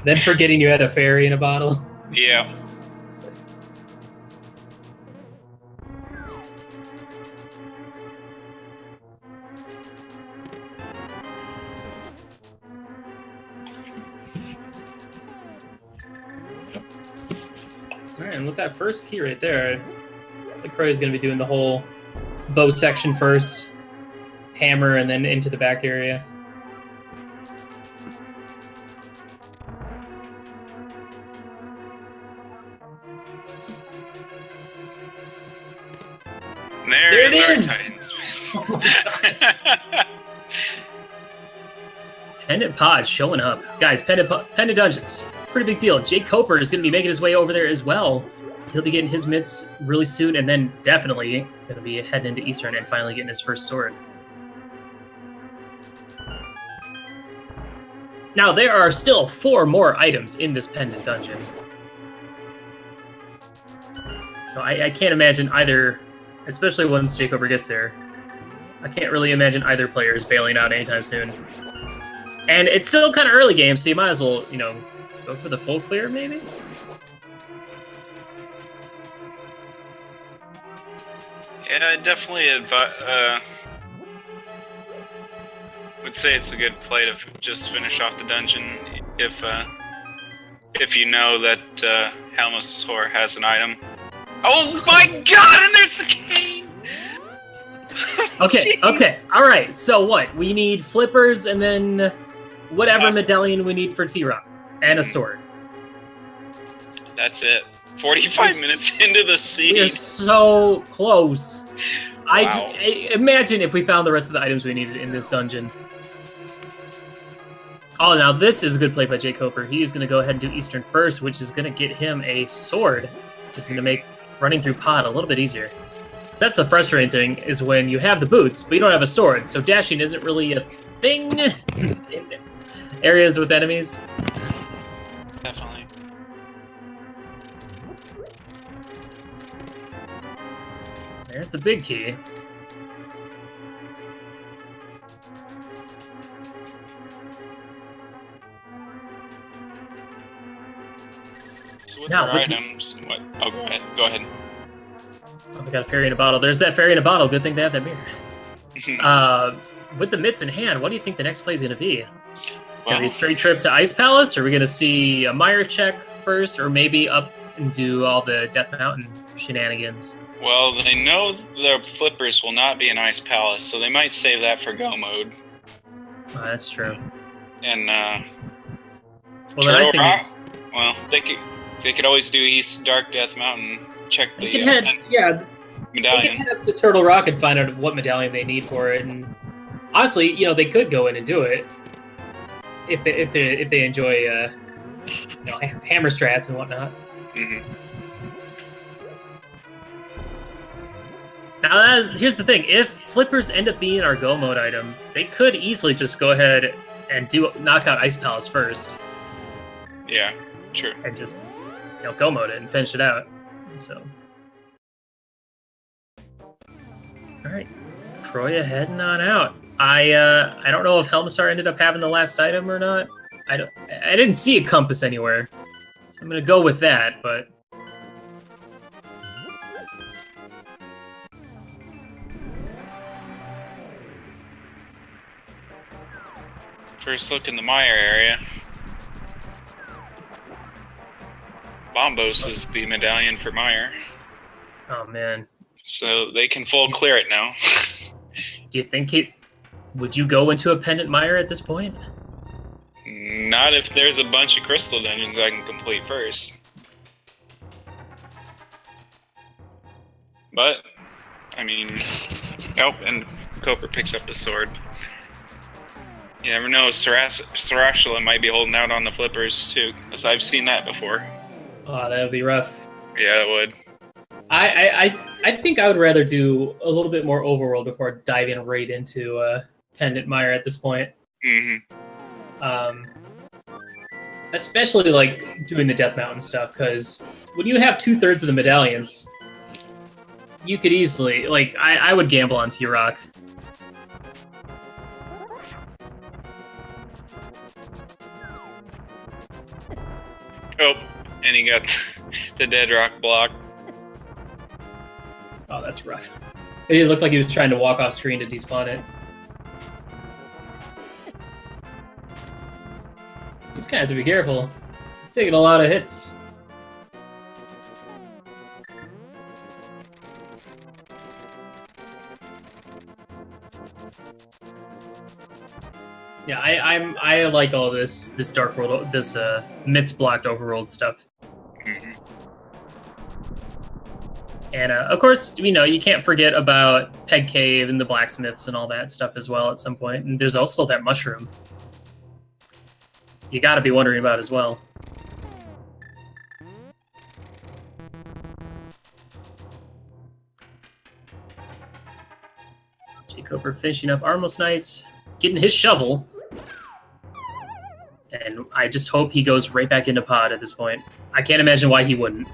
Then forgetting you had a fairy in a bottle. Yeah. Alright, and with that first key right there, looks like Chrouya's going to be doing the whole bow section first, hammer, and then into the back area. There it is! Pendant Pod showing up. Guys, Pendant Dungeons. Pretty big deal. jkoper is going to be making his way over there as well. He'll be getting his mitts really soon, and then definitely going to be heading into Eastern and finally getting his first sword. Now, there are still 4 more items in this Pendant Dungeon. So I can't imagine either, especially once jkoper gets there, I can't really imagine either player is bailing out anytime soon. And it's still kind of early game, so you might as well, you know, go for the full clear, maybe? Yeah, I definitely would say it's a good play to just finish off the dungeon if you know that Helmasaur has an item. Oh my god, and there's the cane! Okay, okay, alright, so what? We need flippers and then whatever medallion we need for T-Rock. And a sword. That's it. 45 minutes into the seed. We're so close. Wow. Imagine if we found the rest of the items we needed in this dungeon. Oh, now this is a good play by jkoper. He is going to go ahead and do Eastern first, which is going to get him a sword. Which is going to make running through pod a little bit easier. Because that's the frustrating thing, is when you have the boots, but you don't have a sword. So dashing isn't really a thing in areas with enemies. Definitely. There's the big key. So with Now, our items, what? Oh, go ahead. Go ahead. Oh, we got a fairy in a bottle. There's that fairy in a bottle. Good thing they have that mirror. With the mitts in hand, what do you think the next play is going to be? It's going to be a straight trip to Ice Palace? Or are we going to see a Mire check first? Or maybe up and do all the Death Mountain shenanigans? Well, they know the flippers will not be in Ice Palace, so they might save that for Go mode. Oh, that's true. And, well, the nice thing is... Well, they could always do East Dark Death Mountain. Check the they can head medallion. They can head up to Turtle Rock and find out what medallion they need for it. And honestly, they could go in and do it if they enjoy hammer strats and whatnot. Mm-hmm. Now, here's the thing: if flippers end up being our Go mode item, they could easily just go ahead and knock out Ice Palace first. Yeah, true. And just Go mode it and finish it out. So, all right, Chrouya heading on out. I don't know if Helmsar ended up having the last item or not. I didn't see a compass anywhere, so I'm gonna go with that. But first look in the Mire area. Bombos is the medallion for Mire. Oh man. So they can full clear it now. Do you think would you go into a pendant Mire at this point? Not if there's a bunch of crystal dungeons I can complete first. But, I mean, nope, and jkoper picks up the sword. You never know, Sarashula might be holding out on the flippers too, as I've seen that before. Oh, that would be rough. Yeah, it would. I think I would rather do a little bit more overworld before diving right into pendant Mire at this point. Mm-hmm. Especially like doing the Death Mountain stuff, because when you have 2/3 of the medallions, you could easily I would gamble on T-Rock. Oh, and he got the dead rock block. Oh, that's rough. It looked like he was trying to walk off screen to despawn it. He's gonna have to be careful. He's taking a lot of hits. Yeah, I like all this Dark World, this Myths blocked overworld stuff. Mm-hmm. And of course, you can't forget about Peg Cave and the blacksmiths and all that stuff as well at some point. And there's also that mushroom you got to be wondering about as well. jkoper finishing up Armos Knights, getting his shovel. And I just hope he goes right back into pod at this point. I can't imagine why he wouldn't.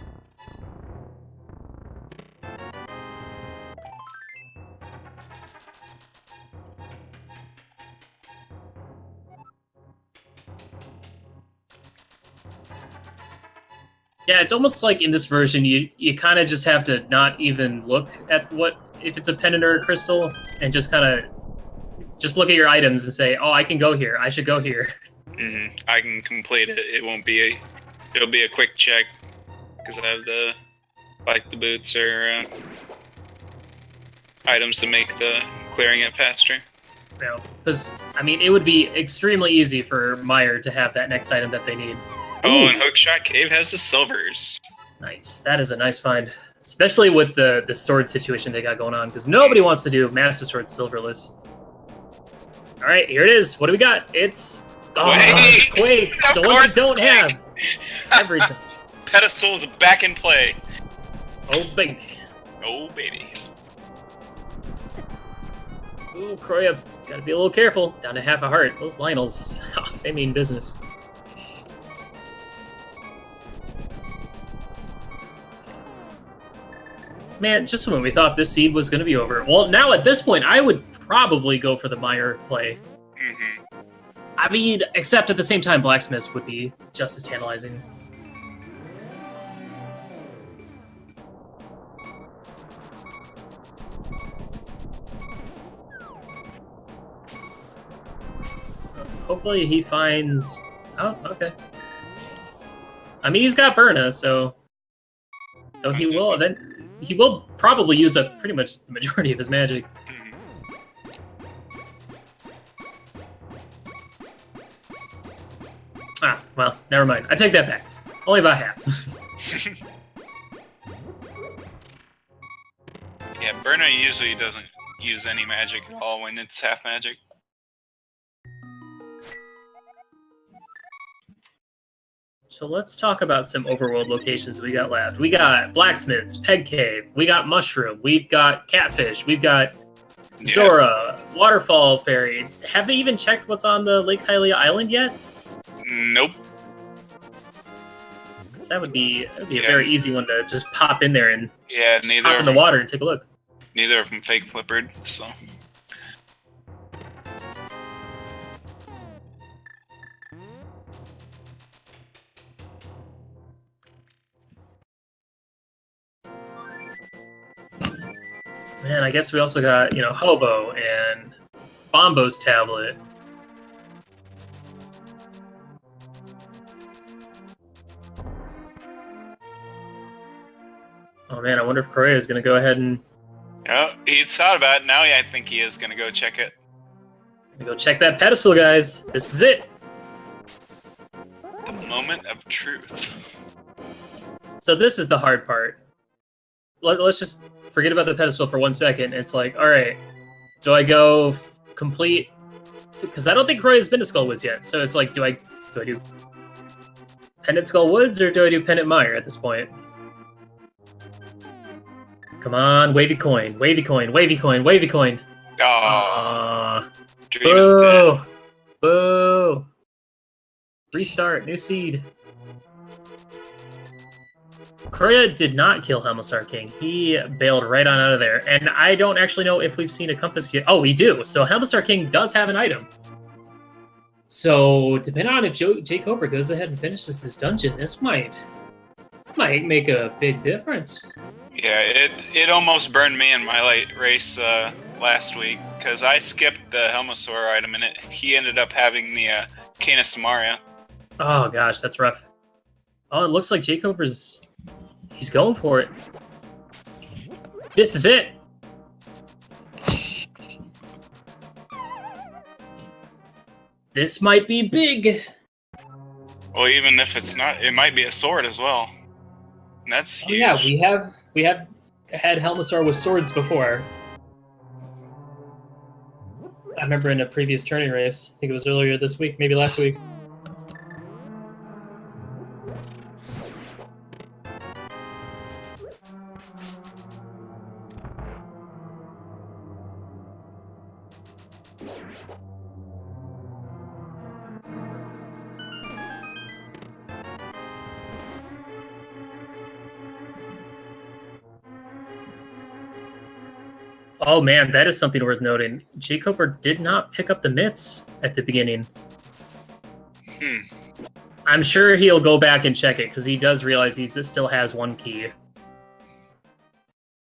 Yeah, it's almost like in this version, you kind of just have to not even look at if it's a pendant or a crystal, and just kind of look at your items and say, oh, I can go here. I should go here. Mm-hmm. I can complete it. It'll be a quick check because I have the boots or items to make the clearing it faster. No, because it would be extremely easy for Mire to have that next item that they need. Oh, and Hookshot Cave has the silvers. Nice. That is a nice find. Especially with the sword situation they got going on, because nobody wants to do Master Sword Silverless. All right, here it is. What do we got? It's Quake! Quake. The one we don't have. Every time. Pedestal's back in play. Oh, baby. Oh, baby. Ooh, Chrouya, gotta be a little careful. Down to half a heart. Those Lionels, they mean business. Man, just when we thought this seed was going to be over. Well, now at this point, I would probably go for the Meyer play. Mm-hmm. I mean, except at the same time, Blacksmiths would be just as tantalizing. Hopefully he finds... Oh, okay. I mean, he's got Burna, so... Though he will then... He will probably use up pretty much the majority of his magic. Ah, well, never mind. I take that back. Only about half. Yeah, Burna usually doesn't use any magic at all when it's half magic. So let's talk about some overworld locations we got left. We got Blacksmiths, Peg Cave, we got Mushroom, we've got Catfish, we've got Zora, Waterfall Fairy. Have they even checked what's on the Lake Hylia Island yet? Nope. Because that would be a very easy one to just pop in there and neither hop in the water and take a look. Neither of them fake flippered, so. Man, I guess we also got, Hobo and Bombo's tablet. Oh man, I wonder if Chrouya is going to go ahead and... Oh, he's thought about it. Now I think he is going to go check it. Go check that pedestal, guys. This is it. The moment of truth. So this is the hard part. Let's just forget about the pedestal for 1 second. It's like, all right, do I go complete? Because I don't think Chrouya's been to Skull Woods yet. So it's like, do I do Pendant Skull Woods or do I do Pendant Mire at this point? Come on, wavy coin, wavy coin, wavy coin, wavy coin. Dream is dead. Boo! Restart, new seed. Chrouya did not kill Helmastar King. He bailed right on out of there. And I don't actually know if we've seen a compass yet. Oh, we do. So Helmastar King does have an item. So depending on if jkoper goes ahead and finishes this dungeon, this might make a big difference. Yeah, it almost burned me in my late race last week because I skipped the Helmasaur item and he ended up having the Canis Samaria. Oh gosh, that's rough. Oh, it looks like jkoper's he's going for it. This is it. This might be big. Well, even if it's not, it might be a sword as well. And that's huge. Oh, yeah, we have had Helmasaur with swords before. I remember in a previous tourney race. I think it was earlier this week, maybe last week. Oh man, that is something worth noting. jkoper did not pick up the mitts at the beginning. I'm sure he'll go back and check it, because he does realize he still has one key.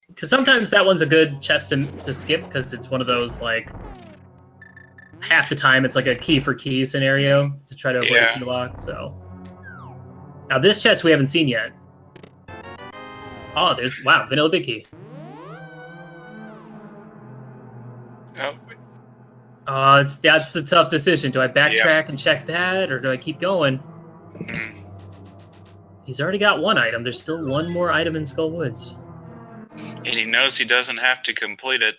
Because sometimes that one's a good chest to skip, because it's one of those, like, half the time it's like a key for key scenario to try to avoid a key lock, so. Now this chest we haven't seen yet. Oh, there's, wow, Vanilla Big Key. Oh. That's the tough decision. Do I backtrack and check that, or do I keep going? He's already got one item. There's still one more item in Skull Woods. And he knows he doesn't have to complete it.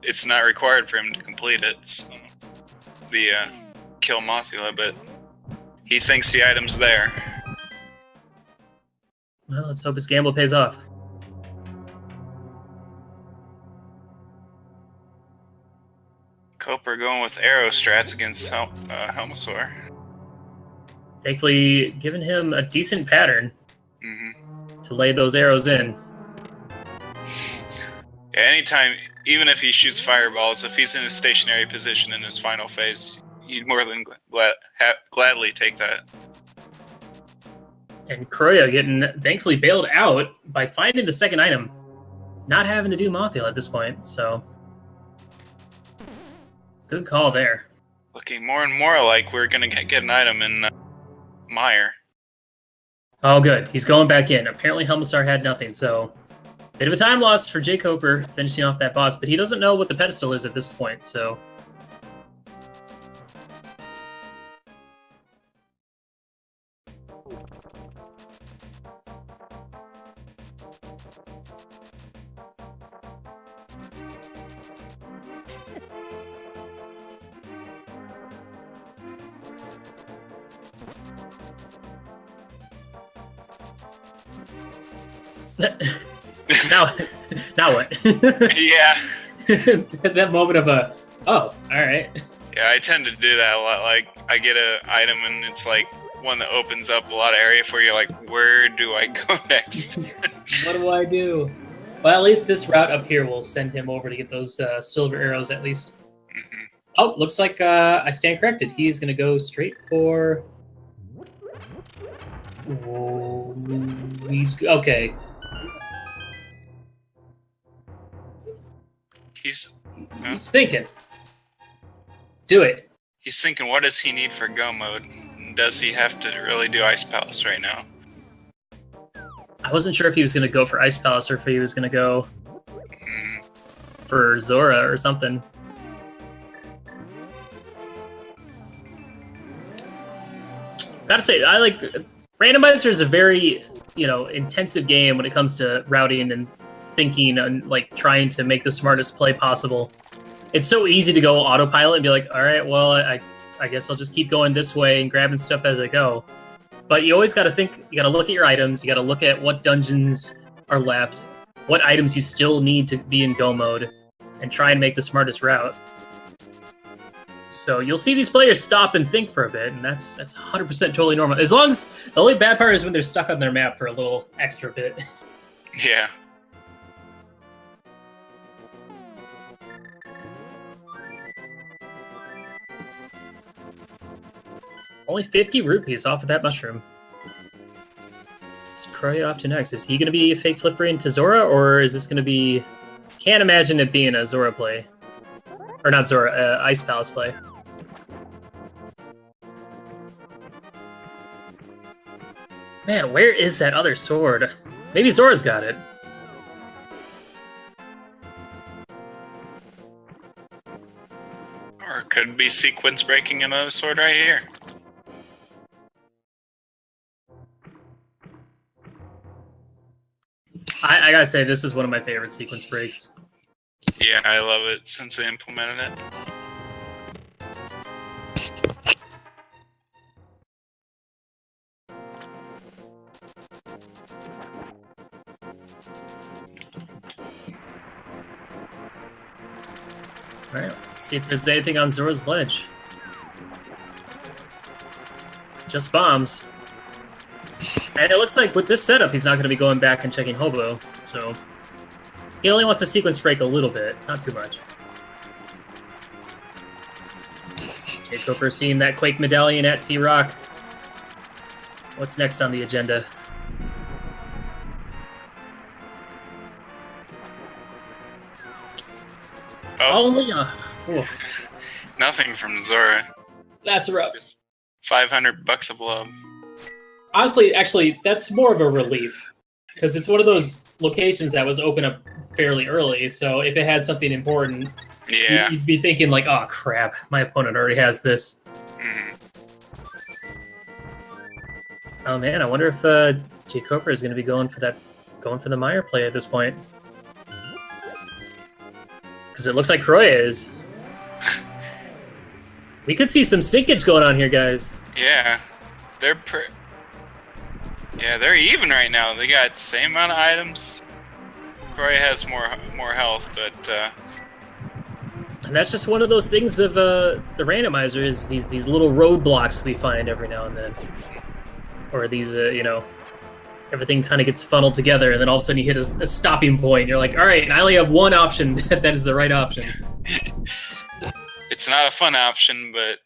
It's not required for him to complete it. So the kill Mothula, but he thinks the item's there. Well, let's hope his gamble pays off. Coper going with arrow strats against Helmasaur. Thankfully, giving him a decent pattern to lay those arrows in. Yeah, anytime, even if he shoots fireballs, if he's in a stationary position in his final phase, you'd more than gladly take that. And Chrouya getting thankfully bailed out by finding the second item, not having to do Mothula at this point, so good call there. Looking more and more like we're going to get an item in Mire. Oh, good. He's going back in. Apparently Helmasaur had nothing, so bit of a time loss for jkoper finishing off that boss, but he doesn't know what the pedestal is at this point, so... now what? Yeah. That moment of oh, all right. Yeah, I tend to do that a lot. Like, I get an item and it's like one that opens up a lot of area for you. Like, where do I go next? What do I do? Well, at least this route up here will send him over to get those silver arrows at least. Mm-hmm. Oh, looks like I stand corrected. He's going to go straight for... Oh, he's... Okay. He's thinking. Do it. He's thinking, what does he need for go mode? Does he have to really do Ice Palace right now? I wasn't sure if he was going to go for Ice Palace or if he was going to go for Zora or something. Gotta say, I like... Randomizer is a very, intensive game when it comes to routing and thinking and, like, trying to make the smartest play possible. It's so easy to go autopilot and be like, all right, well, I guess I'll just keep going this way and grabbing stuff as I go. But you always got to think, you got to look at your items, you got to look at what dungeons are left, what items you still need to be in go mode, and try and make the smartest route. So you'll see these players stop and think for a bit, and that's 100% totally normal. As long as, the only bad part is when they're stuck on their map for a little extra bit. Yeah. Only 50 rupees off of that mushroom. What's Chrouya off to next? Is he going to be a fake flipper into Zora, or is this going to be... Can't imagine it being a Zora play. Or not Zora, Ice Palace play. Man, where is that other sword? Maybe Zora's got it. Or it could be sequence breaking another sword right here. I gotta say, this is one of my favorite sequence breaks. Yeah, I love it since they implemented it. Alright, let's see if there's anything on Zora's ledge. Just bombs. And it looks like with this setup, he's not going to be going back and checking Hobo, so... He only wants a sequence break a little bit, not too much. jkoper seeing that Quake medallion at T-Rock. What's next on the agenda? Oh. Only Nothing from Zora. That's rough. $500 of love. Honestly, actually, that's more of a relief. Because it's one of those locations that was open up fairly early, so if it had something important, yeah, you'd be thinking like, oh crap, my opponent already has this. Oh man, I wonder if jkoper is going to be going for the Meyer play at this point. Because it looks like Chrouya is. We could see some sinkage going on here, guys. Yeah, they're even right now. They got the same amount of items. Chrouya has more health, but and that's just one of those things of the randomizer is these little roadblocks we find every now and then, or these you know, everything kind of gets funneled together, and then all of a sudden you hit a stopping point. You're like, all right, I only have one option that is the right option. It's not a fun option, but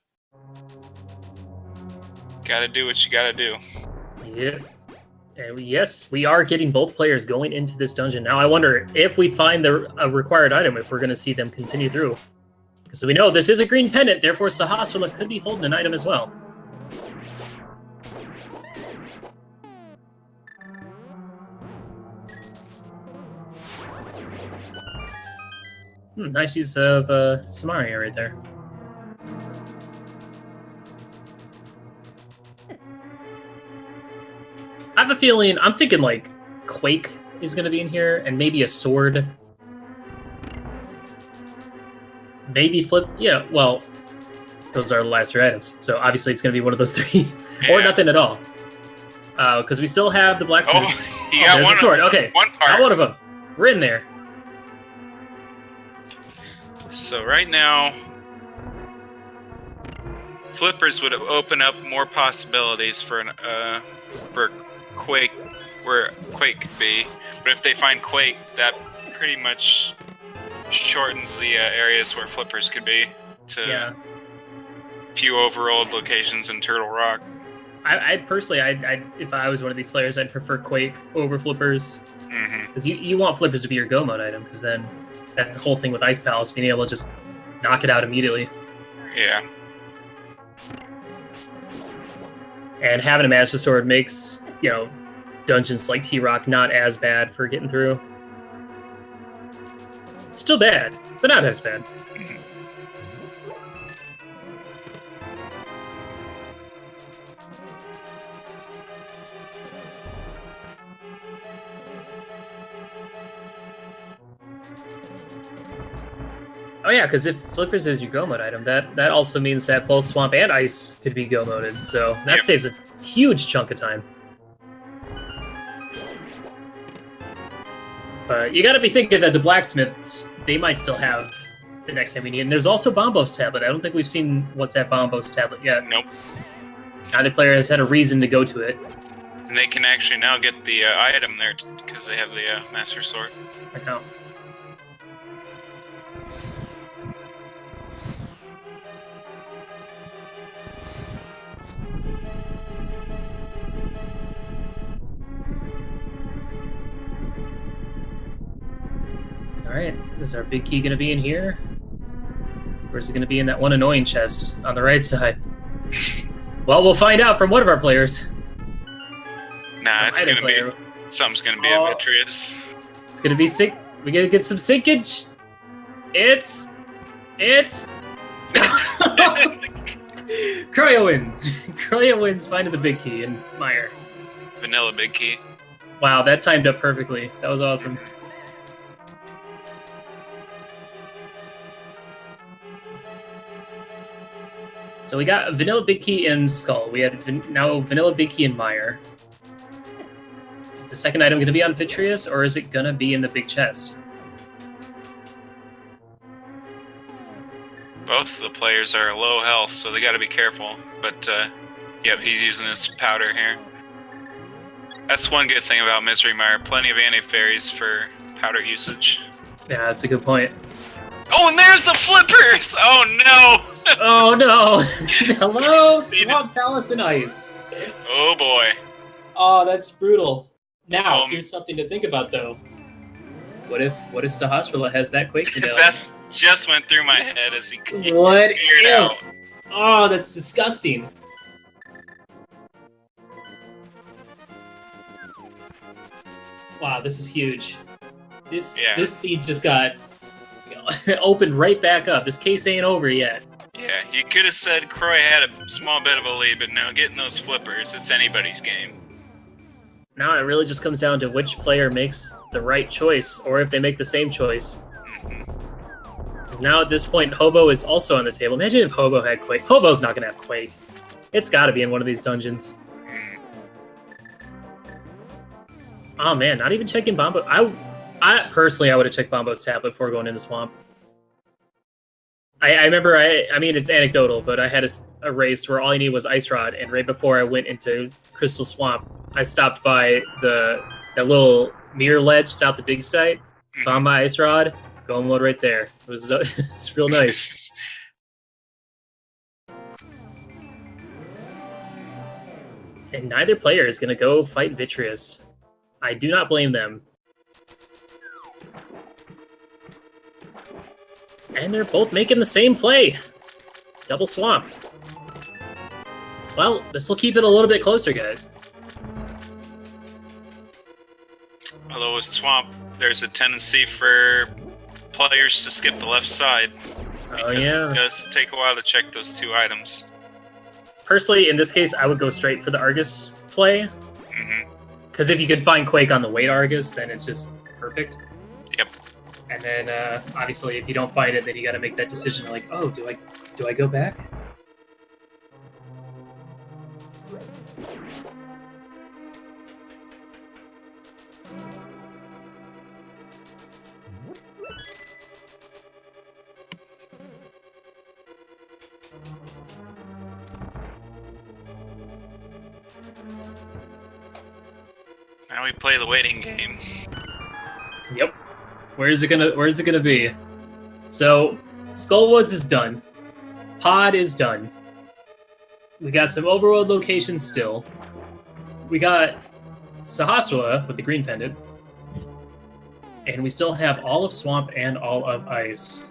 gotta do what you gotta do. Yep. And yes, we are getting both players going into this dungeon. Now I wonder if we find a required item, if we're going to see them continue through. So we know this is a green pendant, therefore Sahasrahla could be holding an item as well. Nice use of Samaria right there. I have a feeling, I'm thinking like Quake is going to be in here, and maybe a sword. Maybe flip, yeah, well, those are the last 3 items. So obviously it's going to be one of those 3, or nothing at all. Because we still have the blacksmith. Oh, he got there's one a sword, okay. One part. Got one of them. We're in there. So right now, flippers would open up more possibilities for Quake, where Quake could be. But if they find Quake, that pretty much shortens the areas where flippers could be to few overrolled locations in Turtle Rock. I personally, if I was one of these players, I'd prefer Quake over flippers. Because you want flippers to be your go mode item, because then that's the whole thing with Ice Palace, being able to just knock it out immediately. Yeah. And having a Master Sword makes, you know, dungeons like T-Rock not as bad for getting through. Still bad, but not as bad. Oh yeah, because if Flippers is your go mode item, that also means that both Swamp and Ice could be go moded, so that saves a huge chunk of time. But you gotta be thinking that the blacksmiths, they might still have the next time we need. And there's also Bombos Tablet. I don't think we've seen what's at Bombos Tablet yet. Nope. Neither player has had a reason to go to it. And they can actually now get the item there because they have the Master Sword. I know. Alright, is our big key going to be in here? Or is it going to be in that one annoying chest on the right side? Well, we'll find out from one of our players. Nah, it's going to be... Something's going to be a Vitreous. It's going to be sick. We got to get some sinkage. It's... Chrouya wins. Chrouya wins finding the big key and Meyer. Vanilla big key. Wow, that timed up perfectly. That was awesome. So we got Vanilla Big Key and Skull. We had now Vanilla Big Key and Meyer. Is the second item going to be on Vitreous, or is it going to be in the big chest? Both the players are low health, so they got to be careful. But, yep, he's using his powder here. That's one good thing about Misery Mire. Plenty of anti-fairies for powder usage. Yeah, that's a good point. Oh, and there's the flippers! Oh, no! Oh, no! Hello, Swamp Palace and Ice. Oh, boy. Oh, that's brutal. Now, here's something to think about, though. What if Sahasrahla has that Quake medallion? That's just went through my head as he what figured it out. Oh, that's disgusting. Wow, this is huge. This seed just got opened right back up. This case ain't over yet. Yeah, you could have said Chrouya had a small bit of a lead, but no, getting those flippers, it's anybody's game. Now it really just comes down to which player makes the right choice, or if they make the same choice. Because now at this point, Hobo is also on the table. Imagine if Hobo had Quake. Hobo's not going to have Quake. It's got to be in one of these dungeons. Oh man, not even checking Bombo. I personally, I would have checked Bombo's tablet before going into Swamp. I remember, I mean, it's anecdotal, but I had a race where all I needed was Ice Rod, and right before I went into Crystal Swamp, I stopped by that little mirror ledge south of Dig Site, found my Ice Rod, go mode right there. It's real nice. And neither player is going to go fight Vitreous. I do not blame them. And they're both making the same play. Double Swamp. Well, this will keep it a little bit closer, guys. Although with Swamp, there's a tendency for players to skip the left side. Because it does take a while to check those two items. Personally, in this case, I would go straight for the Argus play. Because if you could find Quake on the Wait Argus, then it's just perfect. Yep. And then, obviously, if you don't find it, then you got to make that decision. Like, oh, do I go back? Now we play the waiting game. Yep. Where's it gonna be? So, Skullwoods is done. Pod is done. We got some overworld locations still. We got Sahasrahla with the green pendant. And we still have all of Swamp and all of Ice.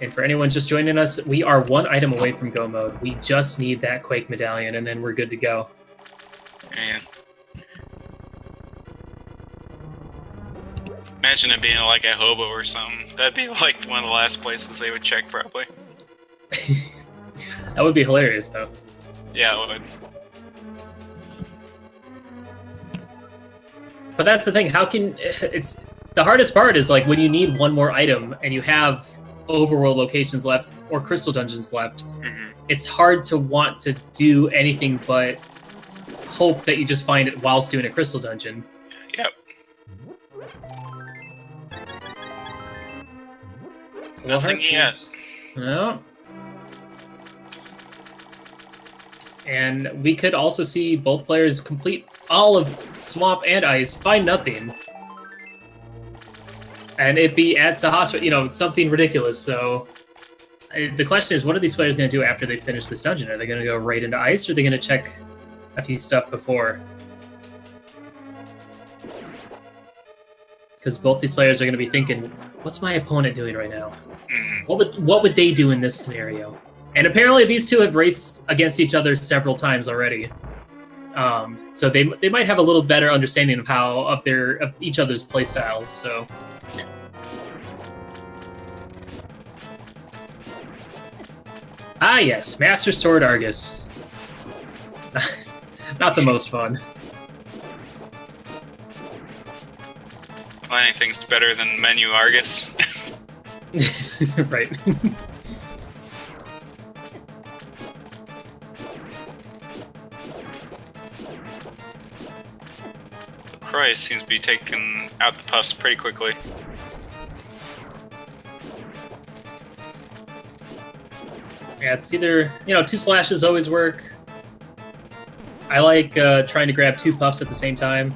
And for anyone just joining us, we are one item away from go mode. We just need that Quake medallion, and then we're good to go. Man. Imagine it being like a Hobo or something. That'd be like one of the last places they would check, probably. That would be hilarious, though. Yeah, it would. But that's the thing. How can... It's... The hardest part is, like, when you need one more item, and you have overworld locations left or crystal dungeons left, it's hard to want to do anything but hope that you just find it whilst doing a crystal dungeon. Yep. Nothing yet. No. And we could also see both players complete all of Swamp and Ice, find nothing. And it'd be at Sahasrahla, something ridiculous. So the question is, what are these players going to do after they finish this dungeon? Are they going to go right into Ice, or are they going to check a few stuff before? Because both these players are going to be thinking, what's my opponent doing right now? What would they do in this scenario? And apparently these two have raced against each other several times already. So they might have a little better understanding of each other's playstyles. So. Ah yes, Master Sword Argus. Not the most fun. Well, anything's better than Menu Argus. Right. Chrouya seems to be taking out the puffs pretty quickly. Yeah, it's either, 2 slashes always work. I like trying to grab 2 puffs at the same time.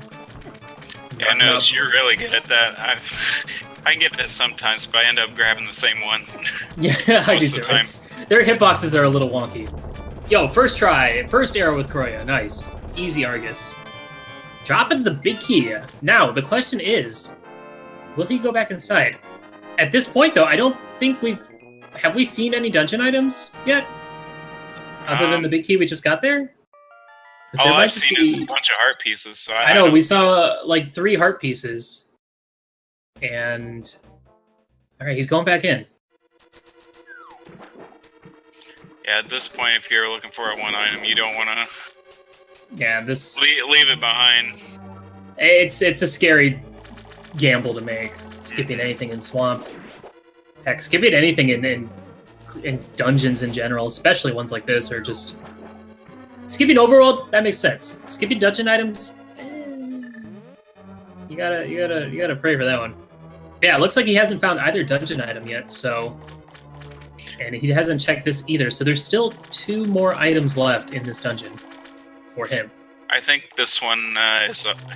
Yeah, I know, you're really good at that. I can get it sometimes, but I end up grabbing the same one. Yeah, I do too. Their hitboxes are a little wonky. Yo, first try, first arrow with Chrouya, nice. Easy Argus. Dropping the big key. Now, the question is, will he go back inside? At this point, though, I don't think have we seen any dungeon items yet? Other than the big key we just got there? All I've seen is a bunch of heart pieces. So I know, we saw like 3 heart pieces. And... Alright, he's going back in. Yeah, at this point, if you're looking for a 1 item, you don't want to... Yeah, this... Leave it behind. It's a scary gamble to make. Skipping anything in Swamp. Heck, skipping anything in dungeons in general, especially ones like this, are just... Skipping overworld, that makes sense. Skipping dungeon items, you gotta pray for that one. Yeah, it looks like he hasn't found either dungeon item yet, so... And he hasn't checked this either, so there's still 2 more items left in this dungeon for him. I think this one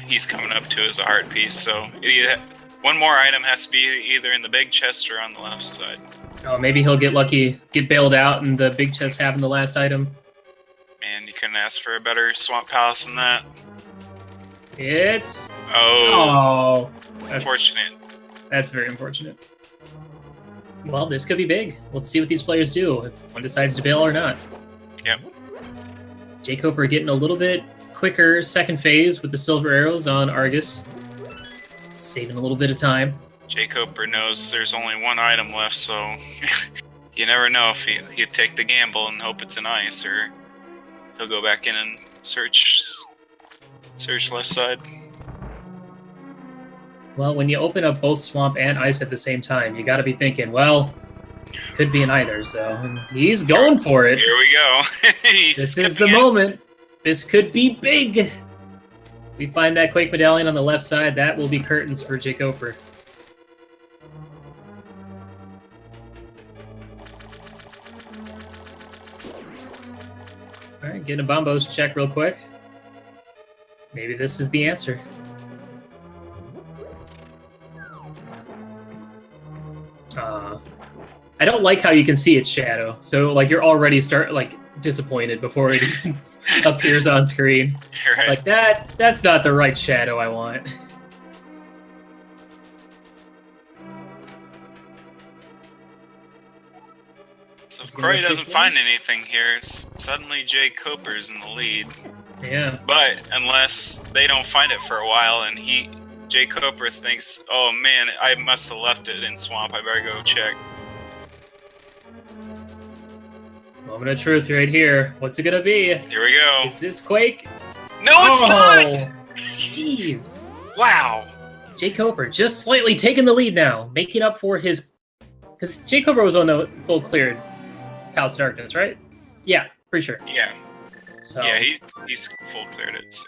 he's coming up to is a heart piece, so one more item has to be either in the big chest or on the left side. Oh, maybe he'll get lucky, get bailed out, and the big chest having the last item. Man, you couldn't ask for a better Swamp Palace than that. It's... Oh, unfortunate. That's very unfortunate. Well, this could be big. Let's see what these players do, if one decides to bail or not. Yep. jkoper getting a little bit quicker second phase with the silver arrows on Argus. Saving a little bit of time. jkoper knows there's only 1 item left, so you never know if he'd take the gamble and hope it's an ice, or he'll go back in and search left side. Well, when you open up both Swamp and Ice at the same time, you gotta be thinking, well, could be in either, so he's going for it. Here we go. This is the moment. This could be big. We find that Quake Medallion on the left side, that will be curtains for jkoper. Alright, getting a Bombos check real quick. Maybe this is the answer. I don't like how you can see its shadow. So, like, you're already disappointed before it even appears on screen. Right. Like, that's not the right shadow I want. So if Chrouya doesn't find anything here, suddenly jkoper's in the lead. Yeah. But unless they don't find it for a while and jkoper thinks, oh man, I must have left it in Swamp, I better go check. Moment of truth right here. What's it gonna be? Here we go. Is this Quake? No, it's not! Jeez. Wow. jkoper just slightly taking the lead now, making up for his... Because jkoper was on the full cleared Palace of Darkness, right? Yeah, pretty sure. Yeah. So, yeah, he's full cleared it.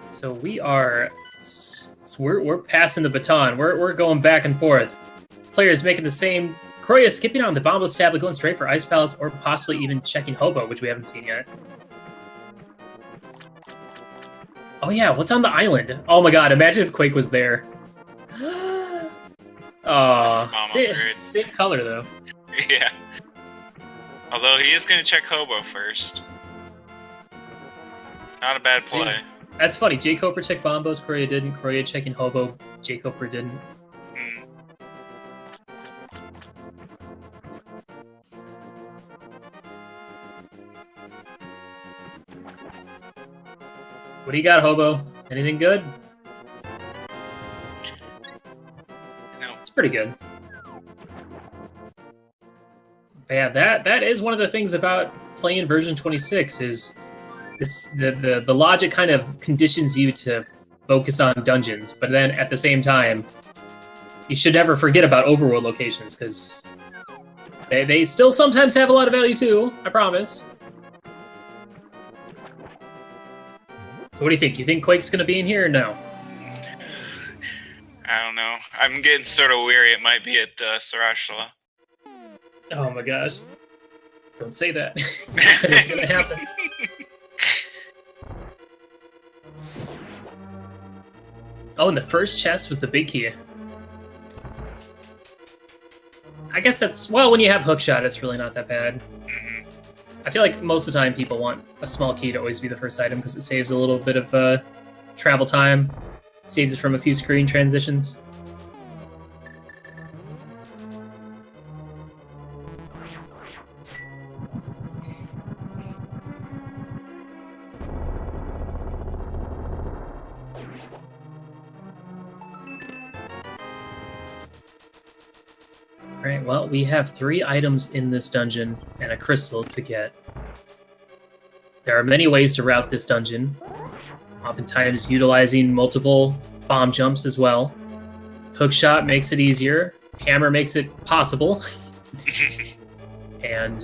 So we are... We're passing the baton. We're going back and forth. Players making the same... Chrouya skipping on the Bombos tablet, going straight for Ice Palace, or possibly even checking Hobo, which we haven't seen yet. Oh yeah, what's on the island? Oh my god, imagine if Quake was there. Same color though. Yeah. Although he is going to check Hobo first. Not a bad play. Yeah. That's funny. jkoper checked Bombos, Chrouya didn't. Chrouya checking Hobo, jkoper didn't. What do you got, Hobo? Anything good? No. It's pretty good. But yeah, that is one of the things about playing version 26 is the logic kind of conditions you to focus on dungeons, but then at the same time, you should never forget about overworld locations, because they still sometimes have a lot of value too, I promise. So what do you think? You think Quake's going to be in here or no? I don't know. I'm getting sort of weary. It might be at Sarashla. Oh my gosh. Don't say that. It's going to happen. Oh, and the first chest was the big key. I guess that's... Well, when you have hookshot, it's really not that bad. I feel like most of the time people want a small key to always be the first item because it saves a little bit of travel time, saves it from a few screen transitions. Alright, well, we have 3 items in this dungeon and a crystal to get. There are many ways to route this dungeon, oftentimes utilizing multiple bomb jumps as well. Hookshot makes it easier. Hammer makes it possible. And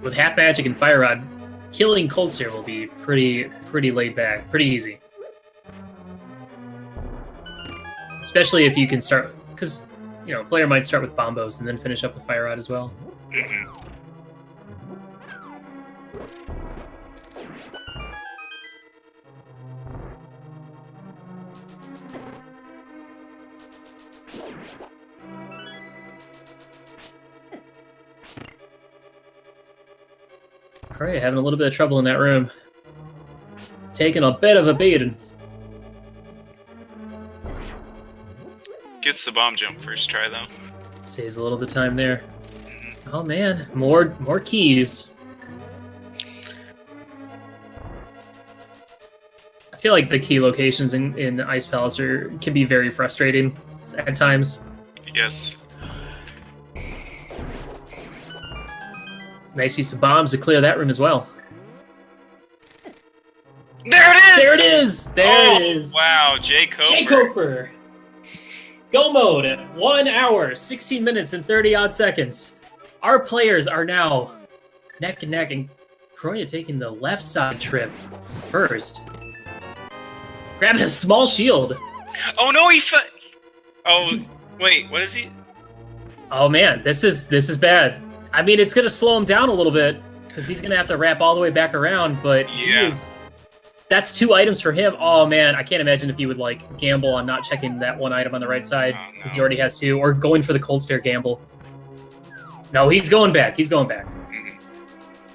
with half magic and fire rod, killing Cold Stare will be pretty laid back, pretty easy. Especially if you can start, because a player might start with bombos and then finish up with fire rod as well. Chrouya having a little bit of trouble in that room. Taking a bit of a beating. Gets the bomb jump first try, though. Saves a little bit of time there. Oh man, more keys. I feel like the key locations in Ice Palace can be very frustrating at times. Yes. Nice use of bombs to clear that room as well. There it is! There it is! There it is! Wow, jkoper. jkoper! Go mode at 1 hour, 16 minutes, and 30-odd seconds. Our players are now neck and neck, and Chrouya taking the left side trip first. Grabbing a small shield. Oh no, Oh, wait, what is he? Oh man, this is bad. I mean, it's gonna slow him down a little bit because he's gonna have to wrap all the way back around. But that's 2 items for him. Oh man, I can't imagine if he would like gamble on not checking that 1 item on the right side because he already has 2, or going for the Cold Stare gamble. No, he's going back. He's going back.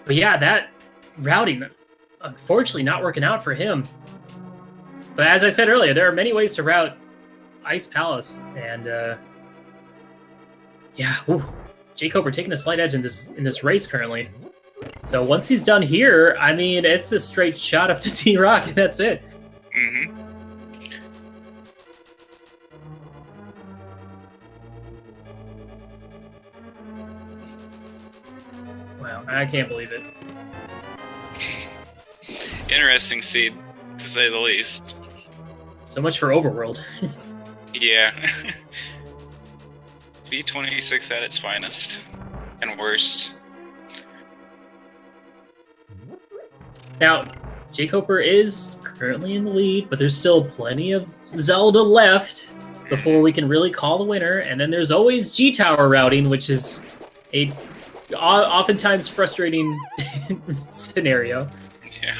But yeah, that routing, unfortunately, not working out for him. But as I said earlier, there are many ways to route Ice Palace, and yeah, jkoper taking a slight edge in this race currently. So once he's done here, I mean, it's a straight shot up to T-Rock, and that's it. Wow, I can't believe it. Interesting seed, to say the least. So much for Overworld. Yeah. V26 at its finest. And worst. Now, jkoper is currently in the lead, but there's still plenty of Zelda left before we can really call the winner. And then there's always G-Tower routing, which is a oftentimes frustrating scenario. Yeah.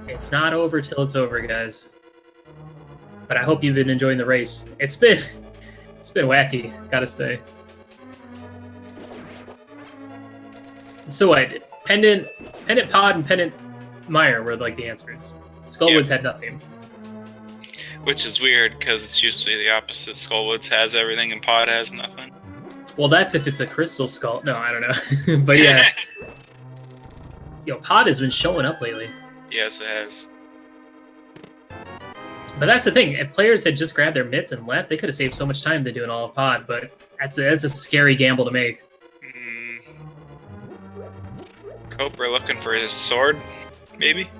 It's not over till it's over, guys. But I hope you've been enjoying the race. It's been wacky, gotta say. So what? Pendant Pod and Pendant Mire were like the answers. Skullwoods had nothing. Which is weird, because it's usually the opposite. Skullwoods has everything and Pod has nothing. Well, that's if it's a crystal skull. No, I don't know. But yeah. Pod has been showing up lately. Yes, it has. But that's the thing. If players had just grabbed their mitts and left, they could have saved so much time than doing all of Pod. But that's a scary gamble to make. Koper looking for his sword, maybe?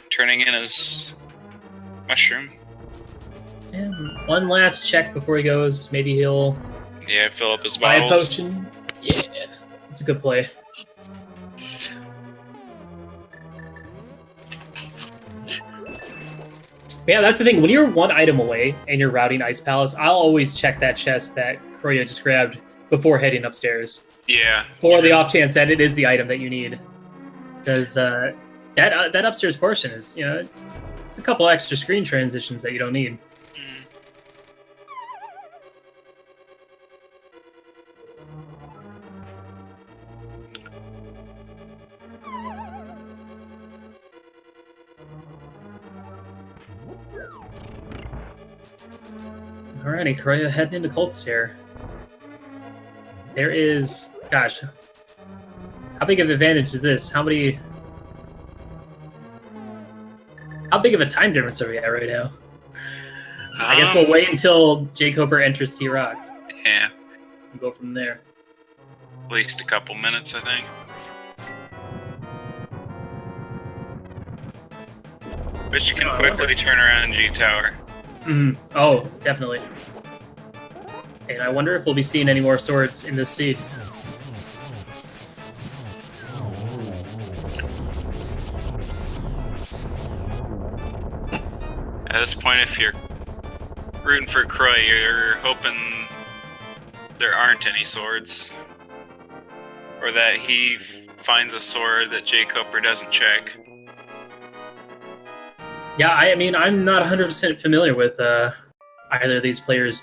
Turning in his mushroom. And one last check before he goes. Maybe he'll fill up his buy a bottles. potion. Yeah, it's a good play. Yeah, that's the thing. When you're 1 item away and you're routing Ice Palace, I'll always check that chest that Chrouya just grabbed before heading upstairs. Yeah. For the off chance that it is the item that you need. Because that upstairs portion is, it's a couple extra screen transitions that you don't need. Alrighty, Chrouya heading into Cold Stare. There is, gosh, how big of an advantage is this? How big of a time difference are we at right now? I guess we'll wait until jkoper enters T-Rock. Yeah. And go from there. At least a couple minutes, I think. But you can quickly turn around G Tower. Oh, definitely. And I wonder if we'll be seeing any more swords in this seed. At this point, if you're rooting for Chrouya, you're hoping there aren't any swords. Or that he finds a sword that jkoper doesn't check. Yeah, I mean, I'm not 100% familiar with either of these players'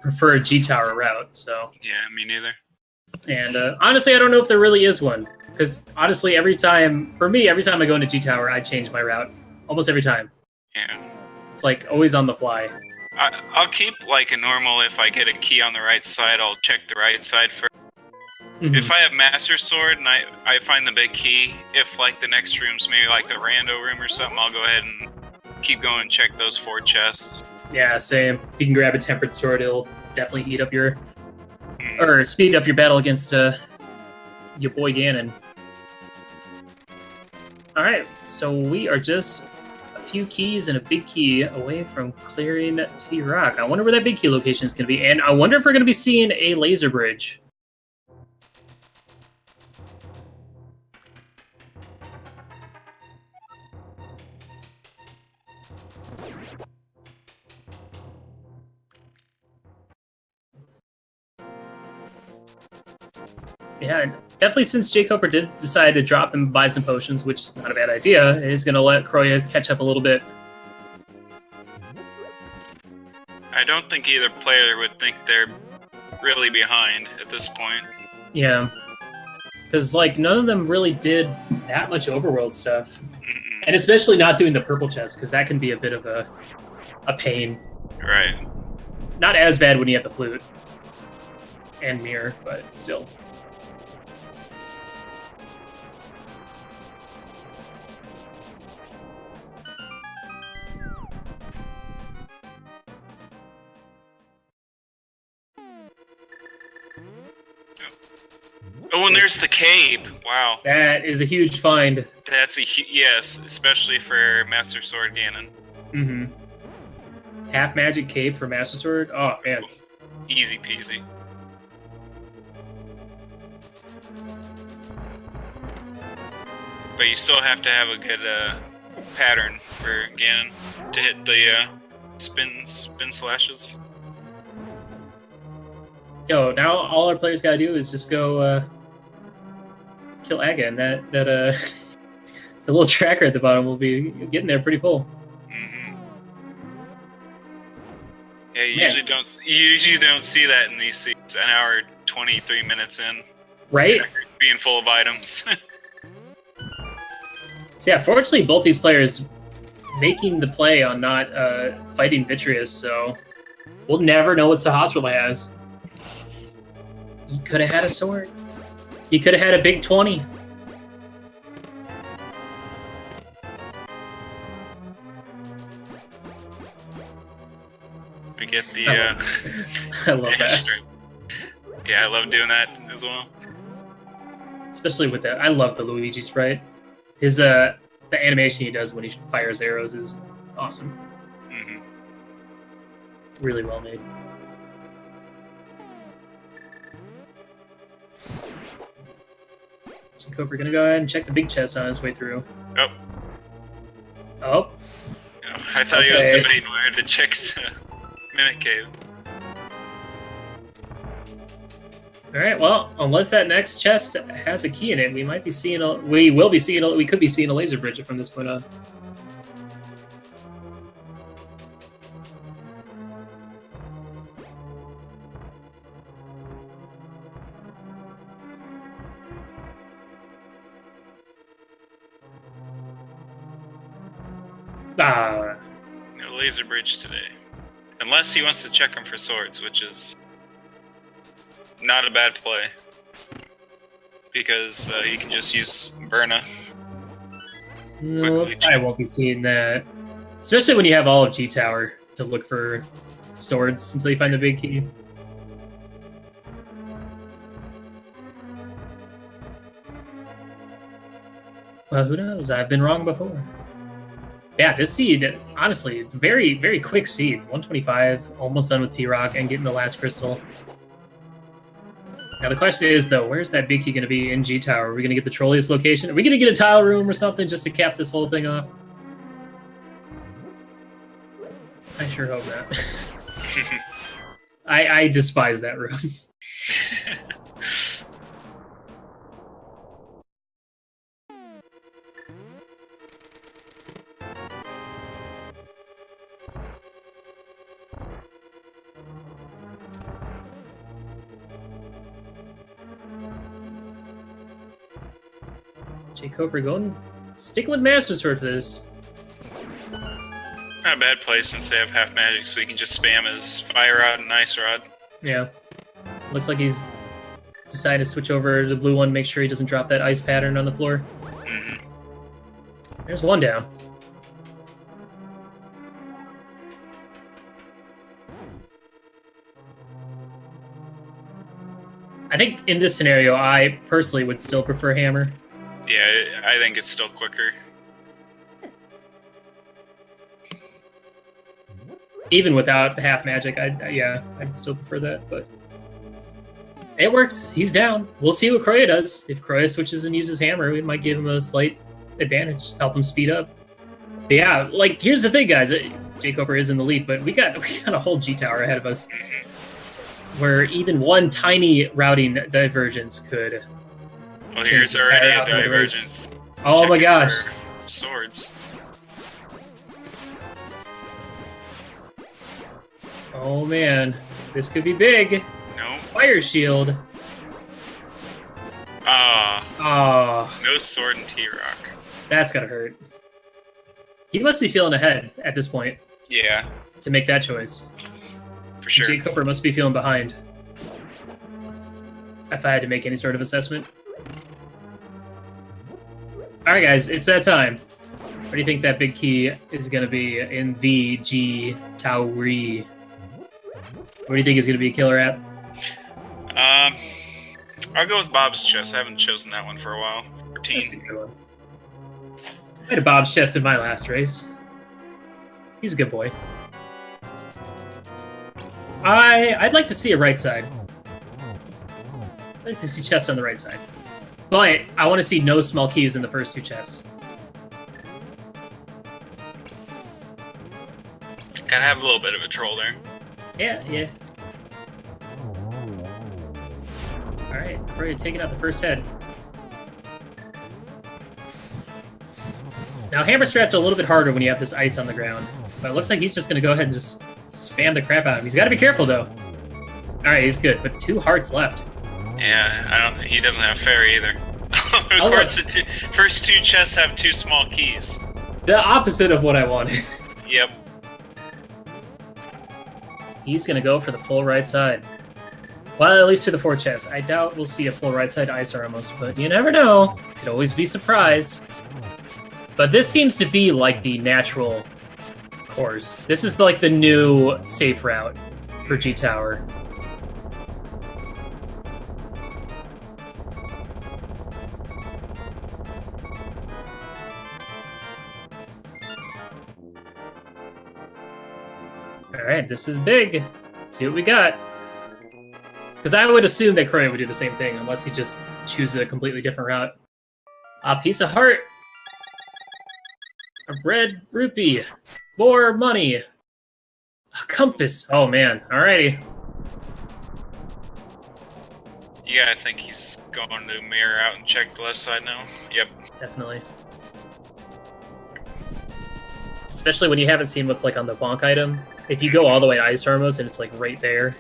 preferred G-Tower route, so... Yeah, me neither. And honestly, I don't know if there really is one. Because honestly, every time I go into G-Tower, I change my route. Almost every time. Yeah. It's like always on the fly. I'll keep like a normal. If I get a key on the right side, I'll check the right side first. If I have Master Sword and I find the big key, if like the next room's maybe like the rando room or something, I'll go ahead and keep going and check those 4 chests. Yeah, same. If you can grab a Tempered Sword, it'll definitely eat up your... or speed up your battle against your boy Ganon. Alright, so we are just a few keys and a big key away from clearing T-Rock. I wonder where that big key location is going to be, and I wonder if we're going to be seeing a laser bridge. Yeah, definitely since jkoper did decide to drop and buy some potions, which is not a bad idea, is going to let Chrouya catch up a little bit. I don't think either player would think they're really behind at this point. Yeah. Because, like, none of them really did that much overworld stuff. And especially not doing the purple chest, because that can be a bit of a pain. Right. Not as bad when you have the flute and mirror, but still. Oh, and there's the cape. Wow. That is a huge find. That's yes, especially for Master Sword Ganon. Half magic cape for Master Sword? Oh, man. Easy peasy. But you still have to have a good pattern for Ganon to hit the spin slashes. Yo, now all our players gotta do is just go kill Aga, and that the little tracker at the bottom will be getting there pretty full. Yeah, you usually don't see that in these seats. An hour 23 minutes in, right? Tracker's being full of items. So yeah, fortunately, both these players making the play on not fighting Vitreous, so we'll never know what Sahasrahla has. He could have had a sword. He could have had a big 20. We get the I love that. Yeah, I love doing that as well. Especially with that. I love the Luigi sprite. His the animation he does when he fires arrows is awesome. Really well made. jkoper gonna go ahead and check the big chest on his way through. Oh. Oh. I thought he was debating where to check Mimic Cave. Alright, well, unless that next chest has a key in it, we might be seeing we could be seeing a laser bridge from this point on. No laser bridge today. Unless he wants to check him for swords, which is not a bad play. Because you can just use Berna. No, I won't be seeing that. Especially when you have all of G Tower to look for swords until you find the big key. Well, who knows? I've been wrong before. Yeah, this seed, honestly, it's very, very quick seed. 125, almost done with T-Rock and getting the last crystal. Now the question is, though, where's that big key going to be in G-Tower? Are we going to get the Trollius location? Are we going to get a tile room or something just to cap this whole thing off? I sure hope not. I despise that room. jkoper going, sticking with Master Sword for this. Not a bad play since they have half magic, so he can just spam his Fire Rod and Ice Rod. Yeah. Looks like he's decided to switch over to the blue one, make sure he doesn't drop that ice pattern on the floor. Mm-hmm. There's one down. I think in this scenario, I personally would still prefer Hammer. Yeah, I think it's still quicker. Even without half magic, I'd still prefer that, but it works. He's down. We'll see what Chrouya does. If Chrouya switches and uses Hammer, we might give him a slight advantage, help him speed up. But yeah, like, here's the thing, guys. jkoper is in the lead, but we got a whole G Tower ahead of us, where even one tiny routing divergence could. Well, here's already a divergence. Oh my gosh! Swords. Oh man, this could be big. No. Fire shield. Ah. No sword and T-Rock. That's gotta hurt. He must be feeling ahead at this point. Yeah. To make that choice. For sure. jkoper must be feeling behind. If I had to make any sort of assessment. Alright guys, it's that time. What do you think that big key is gonna be in the G Tower? What do you think is going to be a killer app? I'll go with Bob's Chest. I haven't chosen that one for a while. 14. That's a good one. I had a Bob's Chest in my last race. He's a good boy. I'd like to see a right side. I'd like to see chests on the right side. But I want to see no small keys in the first two chests. Gotta have a little bit of a troll there. Yeah. Alright, Chrouya taking out the first head. Now, Hammer Strat's are a little bit harder when you have this ice on the ground. But it looks like he's just going to go ahead and just spam the crap out of him. He's got to be careful, though. Alright, he's good, but 2 hearts left. Yeah, he doesn't have fairy either. Of course, the first 2 chests have 2 small keys. The opposite of what I wanted. Yep. He's going to go for the full right side. Well, at least to the 4 chests. I doubt we'll see a full right side Ice Armos, but you never know. Could always be surprised. But this seems to be like the natural course. This is like the new safe route for G Tower. Alright, this is big. Let's see what we got. Because I would assume that Chrouya would do the same thing, unless he just chooses a completely different route. A piece of heart. A red rupee. More money. A compass. Oh man, alrighty. You gotta think he's going to mirror out and check the left side now. Yep. Definitely. Especially when you haven't seen what's like on the bonk item. If you go all the way to Ice Armos and it's like right there.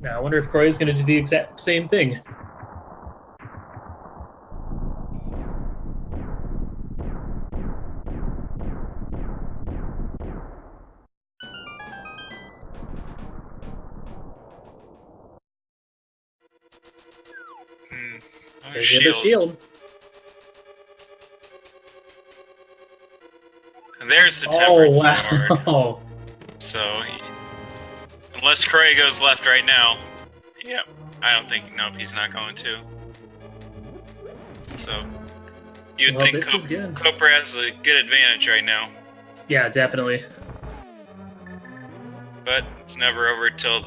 Now I wonder if Chrouya's going to do the exact same thing. There's the other shield. And there's the tempered sword. Wow. So, unless Chrouya goes left right now, yep, I don't think, nope, he's not going to. So, you'd think Koper has a good advantage right now. Yeah, definitely. But it's never over till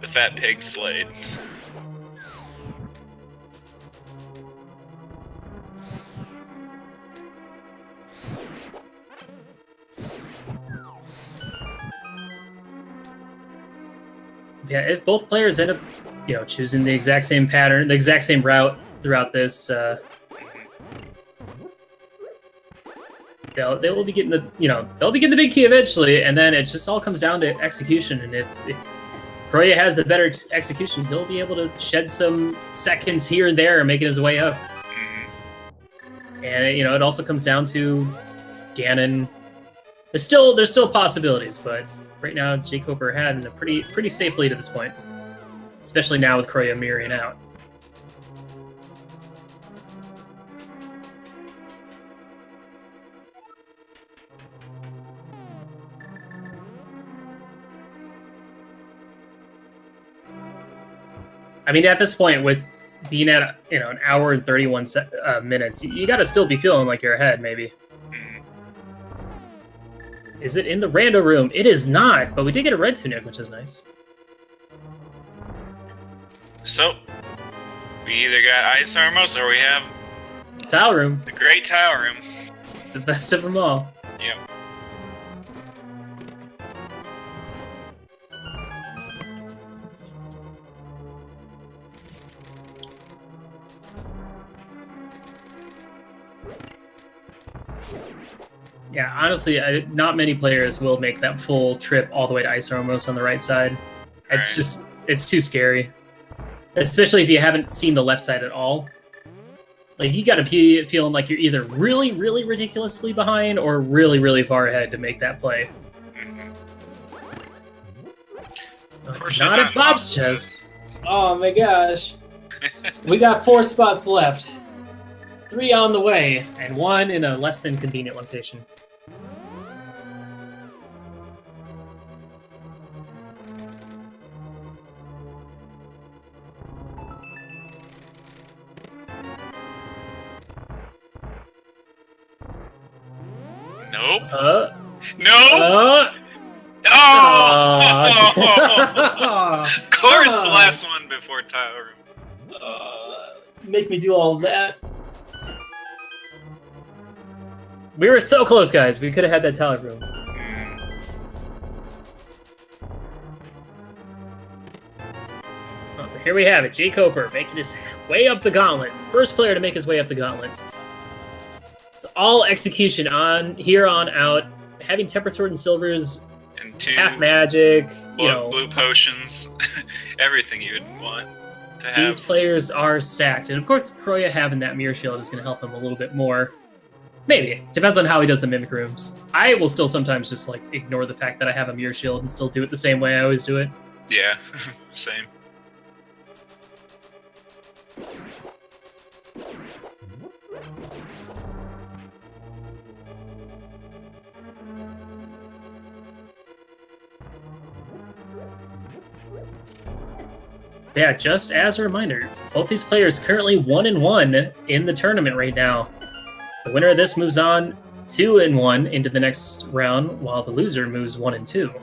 the fat pig's slayed. Yeah, if both players end up, choosing the exact same pattern, the exact same route throughout this, they will be getting they'll be getting the big key eventually, and then it just all comes down to execution. And if Chrouya has the better execution, he'll be able to shed some seconds here and there, making his way up. And it also comes down to Ganon. There's still possibilities, but right now jkoper had a pretty safe lead at this point, especially now with Chrouya mirroring out. I mean, at this point, with being at an hour and 31 minutes, you got to still be feeling like you're ahead, maybe. Is it in the rando room? It is not, but we did get a red tunic, which is nice. So, we either got Ice Armos or we have Tile room. The great tile room. The best of them all. Yep. Yeah, honestly, not many players will make that full trip all the way to Ice Armos on the right side. It's too scary. Especially if you haven't seen the left side at all. Like, you gotta be feeling like you're either really, really ridiculously behind or really, really far ahead to make that play. Oh, it's not at Bob's chest. Oh my gosh. We got 4 spots left. 3 on the way, and 1 in a less than convenient location. Nope. Nope. Of course, the last one before tile room. Make me do all of that. We were so close, guys. We could have had that tile room. Oh, but here we have it. jkoper making his way up the gauntlet. First player to make his way up the gauntlet. It's all execution on here on out. Having tempered sword and silvers, and 2 half magic, blue potions, everything you would want to have. These players are stacked, and of course, Chrouya having that mirror shield is going to help him a little bit more. Maybe. Depends on how he does the mimic rooms. I will still sometimes just ignore the fact that I have a mirror shield and still do it the same way I always do it. Yeah, same. Yeah, just as a reminder, both these players currently 1-1 in the tournament right now. The winner of this moves on 2-1 into the next round, while the loser moves 1-2.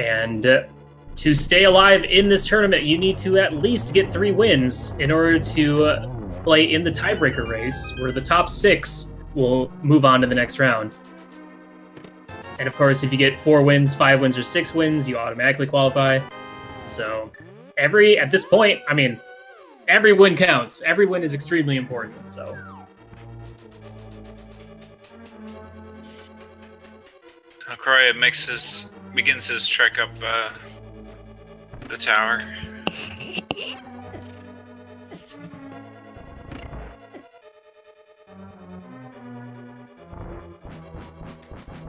And to stay alive in this tournament, you need to at least get 3 wins in order to play in the tiebreaker race, where the top 6 will move on to the next round. And of course, if you get 4 wins, 5 wins, or 6 wins, you automatically qualify. So at this point, I mean, every win counts. Every win is extremely important, so. Chrouya begins his trek up the tower.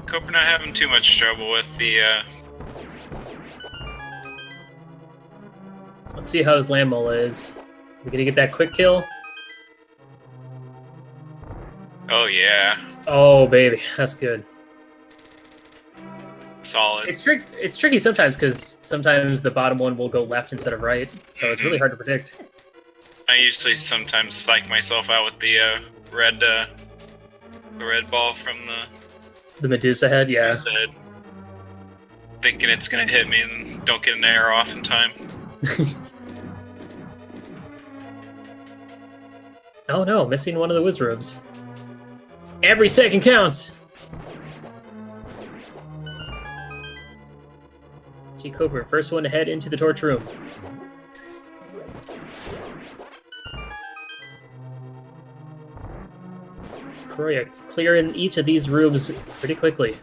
Koper not having too much trouble with the Let's see how his land mole is. We're gonna get that quick kill. Oh yeah. Oh baby, that's good. Solid. It's tricky sometimes because sometimes the bottom one will go left instead of right, so it's really hard to predict. I usually sometimes psych myself out with the red ball from the Medusa head. Yeah. Medusa head, thinking it's gonna hit me and don't get an arrow off in time. Oh no, missing one of the Wizrobes. Every second counts! jkoper, first one to head into the torch room. Chrouya clearing each of these rooms pretty quickly.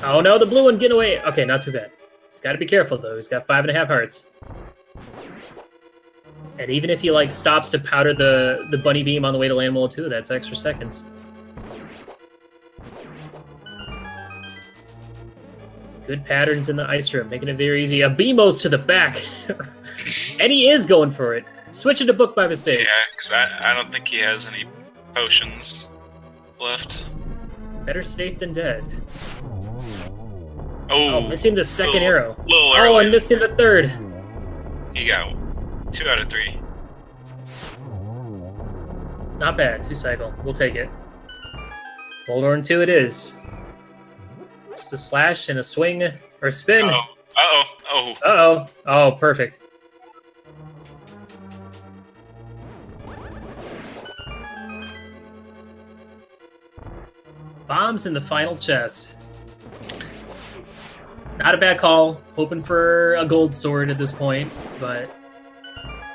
Oh no, the blue one, get away! Okay, not too bad. He's gotta be careful though, he's got 5.5 hearts. And even if he like stops to powder the bunny beam on the way to Land Mole 2, that's extra seconds. Good patterns in the ice room, making it very easy. A Beamos to the back! And he is going for it. Switching to book by mistake. Yeah, because I don't think he has any potions left. Better safe than dead. Oh, missing the second arrow. Little early. Oh, and missing the third. He got 2 out of 3. Not bad, 2 cycle. We'll take it. Boldorn 2 it is. Just a slash and a swing, or a spin. Uh-oh. Uh-oh. Oh. Uh-oh. Oh, perfect. Bombs in the final chest. Not a bad call. Hoping for a gold sword at this point, but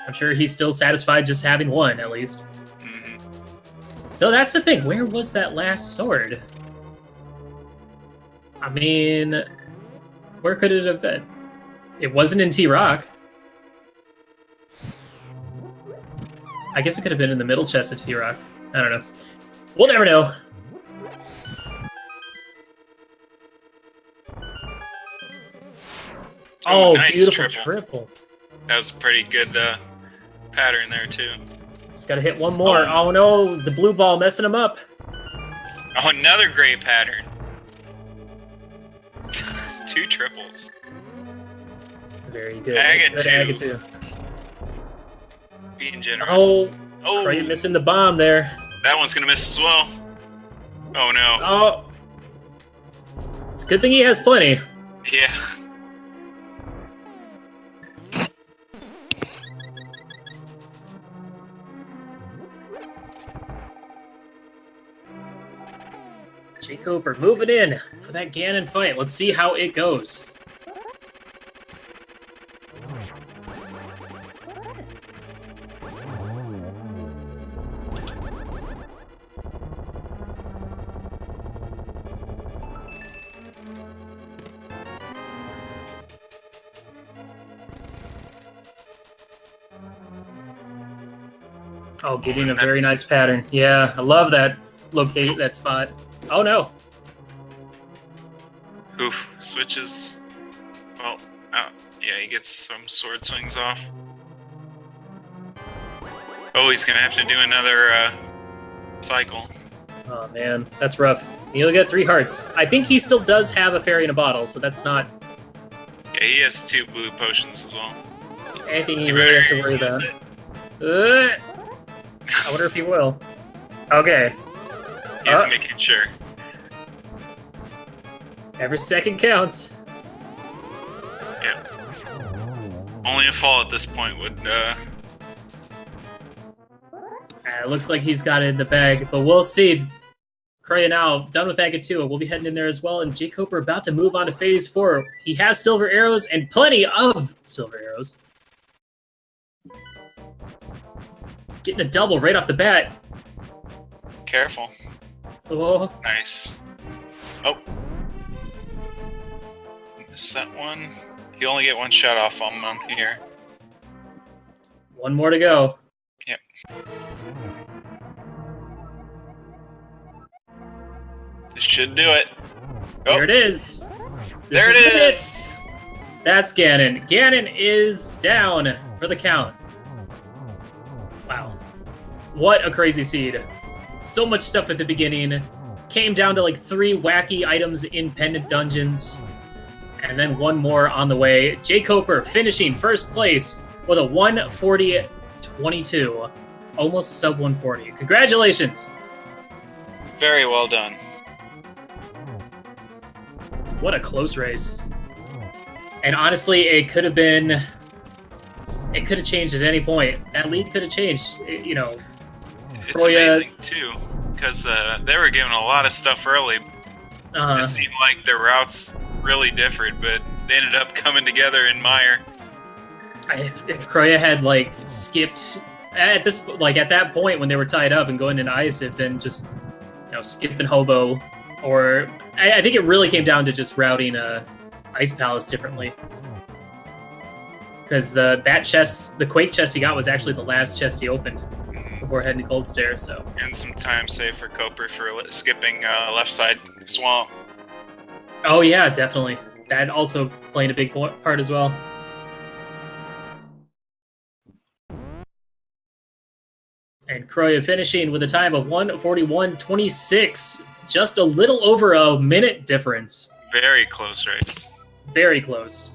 I'm sure he's still satisfied just having one, at least. Mm-hmm. So that's the thing. Where was that last sword? I mean, where could it have been? It wasn't in T-Rock. I guess it could have been in the middle chest of T-Rock. I don't know. We'll never know. Oh, nice beautiful triple. That was a pretty good pattern there, too. Just gotta hit one more. Oh no, the blue ball messing him up. Oh, another great pattern. 2 triples. Very good. Aga 2. Being generous. Oh, Chrouya missing the bomb there. That one's gonna miss as well. Oh no. Oh. It's a good thing he has plenty. Yeah. jkoper moving in for that Ganon fight. Let's see how it goes. Oh, getting a very nice pattern. Yeah, I love that location, that spot. Oh no. Oof, switches. Well, yeah, he gets some sword swings off. Oh, he's gonna have to do another cycle. Oh man, that's rough. He'll get 3 hearts. I think he still does have a fairy in a bottle, so that's not... Yeah, he has 2 blue potions as well. Anything he really has to worry about. I wonder if he will. Okay. He's making sure. Every second counts. Yeah. Only a fall at this point would, It looks like he's got it in the bag, but we'll see. Chrouya now done with Aga 2. We'll be heading in there as well, and jkoper about to move on to Phase 4. He has silver arrows, and plenty of silver arrows. Getting a double right off the bat. Careful. Oh. Nice. Oh. Missed that one. You only get 1 shot off on him here. One more to go. Yep. This should do it. Oh. There it is. There it is. That's Ganon. Ganon is down for the count. What a crazy seed. So much stuff at the beginning. Came down to like 3 wacky items in pendant dungeons. And then one more on the way. jkoper finishing first place with a 140.22. Almost sub 140. Congratulations. Very well done. What a close race. And honestly, it could have changed at any point. That lead could have changed. You know, it's amazing too, because they were given a lot of stuff early. It seemed like their routes really differed, but they ended up coming together in Mire. If Chrouya had like skipped at that point when they were tied up and going into ice, had been just skipping Hobo, or I think it really came down to just routing Ice Palace differently. Because the Quake chest he got was actually the last chest he opened before heading to Cold Stare, so. And some time saved for Koper for skipping left side swamp. Oh yeah, definitely. That also played a big part as well. And Chrouya finishing with a time of 1:41.26. Just a little over a minute difference. Very close race. Very close.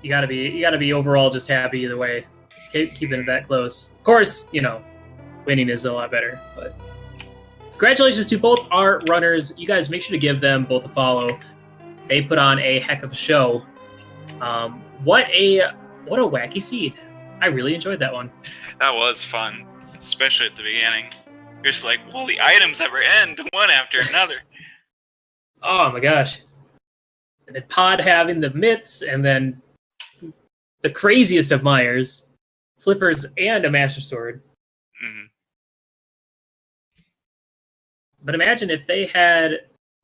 You gotta be overall just happy either way. Keeping it that close. Of course, winning is a lot better. But congratulations to both our runners. You guys make sure to give them both a follow. They put on a heck of a show. What a wacky seed. I really enjoyed that one. That was fun, especially at the beginning. You're just like, well, the items never end one after another. Oh my gosh. And then Pod having the mitts, and then the craziest of Myers, flippers and a Master Sword. Mm-hmm. But imagine if they had...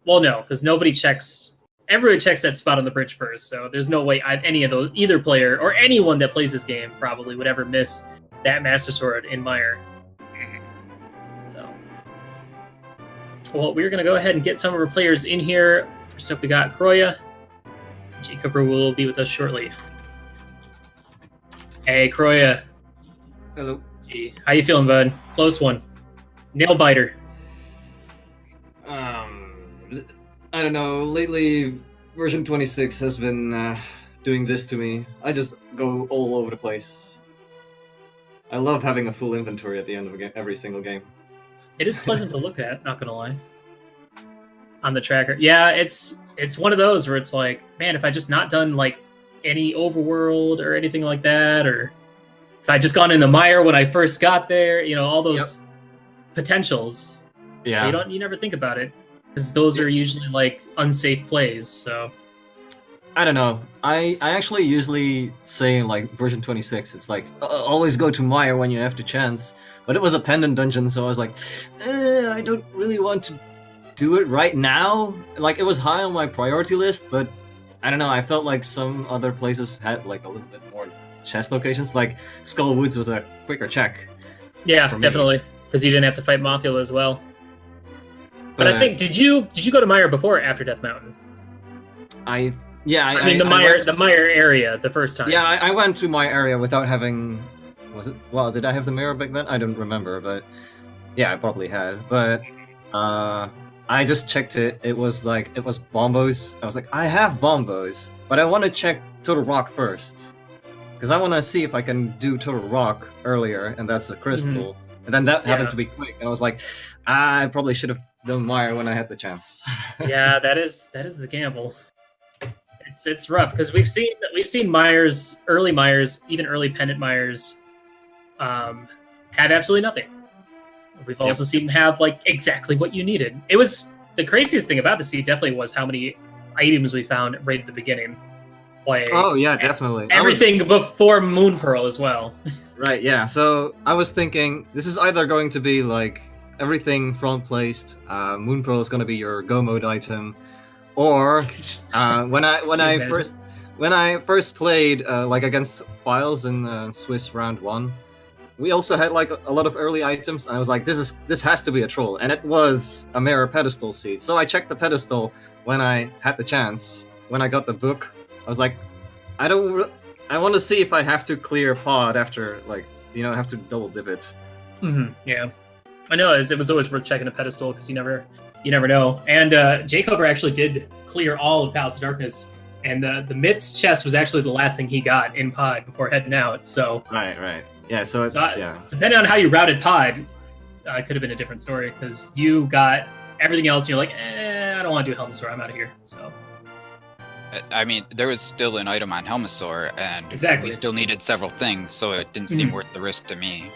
Well, no, because nobody checks... Everyone checks that spot on the bridge first, so there's no way either player or anyone that plays this game probably would ever miss that Master Sword in Mire. So, well, we're going to go ahead and get some of our players in here. First up, we got Chrouya. jkoper will be with us shortly. Hey, Chrouya. Hello. Gee, how you feeling, bud? Close one. Nail biter. I don't know. Lately, version 26 has been doing this to me. I just go all over the place. I love having a full inventory at the end of every single game. It is pleasant to look at, not gonna lie. On the tracker. Yeah, it's one of those where it's like, man, if I just not done like any overworld or anything like that, or if I just gone into Mire when I first got there, all those potentials. Yeah. You never think about it. Because those are usually like unsafe plays, so. I don't know. I actually usually say like version 26, it's like always go to Mire when you have the chance. But it was a pendant dungeon, so I was like, I don't really want to do it right now. Like it was high on my priority list, but I don't know. I felt like some other places had like a little bit more chest locations. Like Skull Woods was a quicker check. Yeah, definitely, because you didn't have to fight Mothula as well. But I think did you go to Mire before or after Death Mountain? I mean the Mire area the first time. Yeah, I went to my area without having. Was it? Well, did I have the mirror back then? I don't remember, but yeah, I probably had. But I just checked it. It was bombos. I was like, I have bombos, but I want to check Total Rock first because I want to see if I can do Total Rock earlier, and that's a crystal. And then that happened to be quick, and I was like, I probably should have done Mire when I had the chance. Yeah, that is the gamble. It's rough because we've seen Myers, early Myers, even early pendant Myers, have absolutely nothing. We've also seen them have like exactly what you needed. It was the craziest thing about the seed. Definitely was how many items we found right at the beginning. Like, oh yeah, definitely. Everything before Moon Pearl as well. Right, yeah. So I was thinking this is either going to be like everything front placed. Moon Pearl is going to be your go mode item, or when I first played like against Files in Swiss round 1, we also had like a lot of early items. And I was like, this has to be a troll, and it was a mirror pedestal seed. So I checked the pedestal when I had the chance. When I got the book, I was like, I want to see if I have to clear pod after like have to double dip it. Yeah, I know. It was always worth checking a pedestal because you never know. And jkoper actually did clear all of Palace of Darkness, and the Mitz chest was actually the last thing he got in Pod before heading out. So Right. Yeah. So depending on how you routed Pod, it could have been a different story because you got everything else. And you're like, I don't want to do Helmasaur. I'm out of here. So. I mean, there was still an item on Helmasaur, and Exactly. we still needed several things, so it didn't seem worth the risk to me.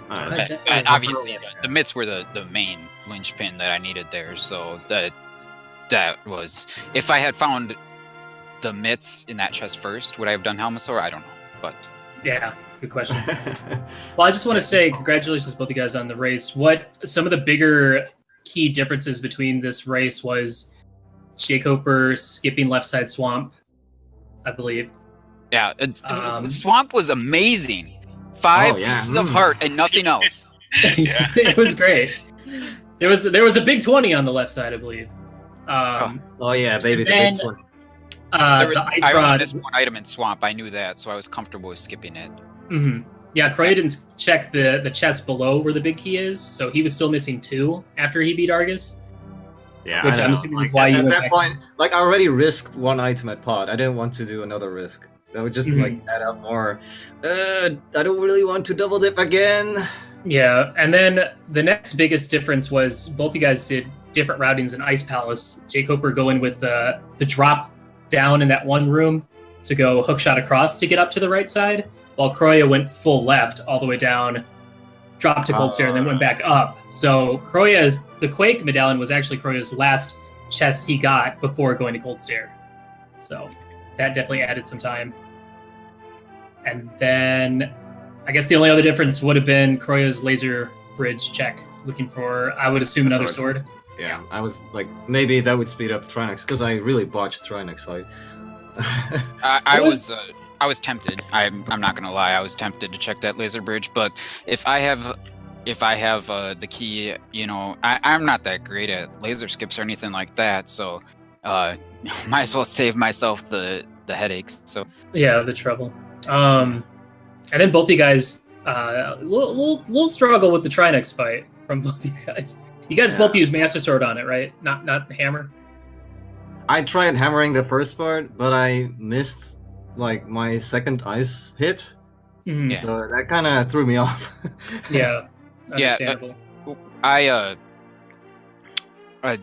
That's And obviously, the Mitts were the main linchpin that I needed there, so that was... If I had found the Mitts in that chest first, would I have done Helmasaur? I don't know, but... Yeah, good question. Well, I just want to say congratulations to both you guys on the race. What some of the bigger key differences between this race was jkoper skipping left side swamp, I believe. Yeah, Swamp was amazing. 5 pieces of heart and nothing else. Yeah. It was great. There was a big 20 on the left side, I believe. Oh yeah, baby, the then, big one. The ice I rod. only missed one item in Swamp. I knew that, so I was comfortable with skipping it. Yeah, Chrouya didn't check the chest below where the big key is, so he was still missing 2 after he beat Argus. Yeah, which I I'm know. assuming is why you at went that back. point, I already risked one item at Pod. I didn't want to do another risk. That would just add up more. I don't really want to double dip again. Yeah, and then the next biggest difference was both you guys did different routings in Ice Palace. jkoper going with the drop down in that one room to go hookshot across to get up to the right side, while Chrouya went full left all the way down, dropped to Cold Stair, and then went back up. So the Quake medallion was actually Chrouya's last chest he got before going to Cold Stair. So that definitely added some time. And then I guess the only other difference would have been Chrouya's laser bridge check, looking for, I would assume, another sword. Yeah, I was like, maybe that would speed up Trinex, because I really botched Trinex fight. I was tempted. I'm not gonna lie. I was tempted to check that laser bridge, but if I have the key, I'm not that great at laser skips or anything like that, so might as well save myself the headaches. So yeah, the trouble. And then both you guys, little struggle with the Trinex fight from both you guys. You guys both use Master Sword on it, right? Not hammer. I tried hammering the first part, but I missed my second ice hit, so that kind of threw me off. Yeah, understandable.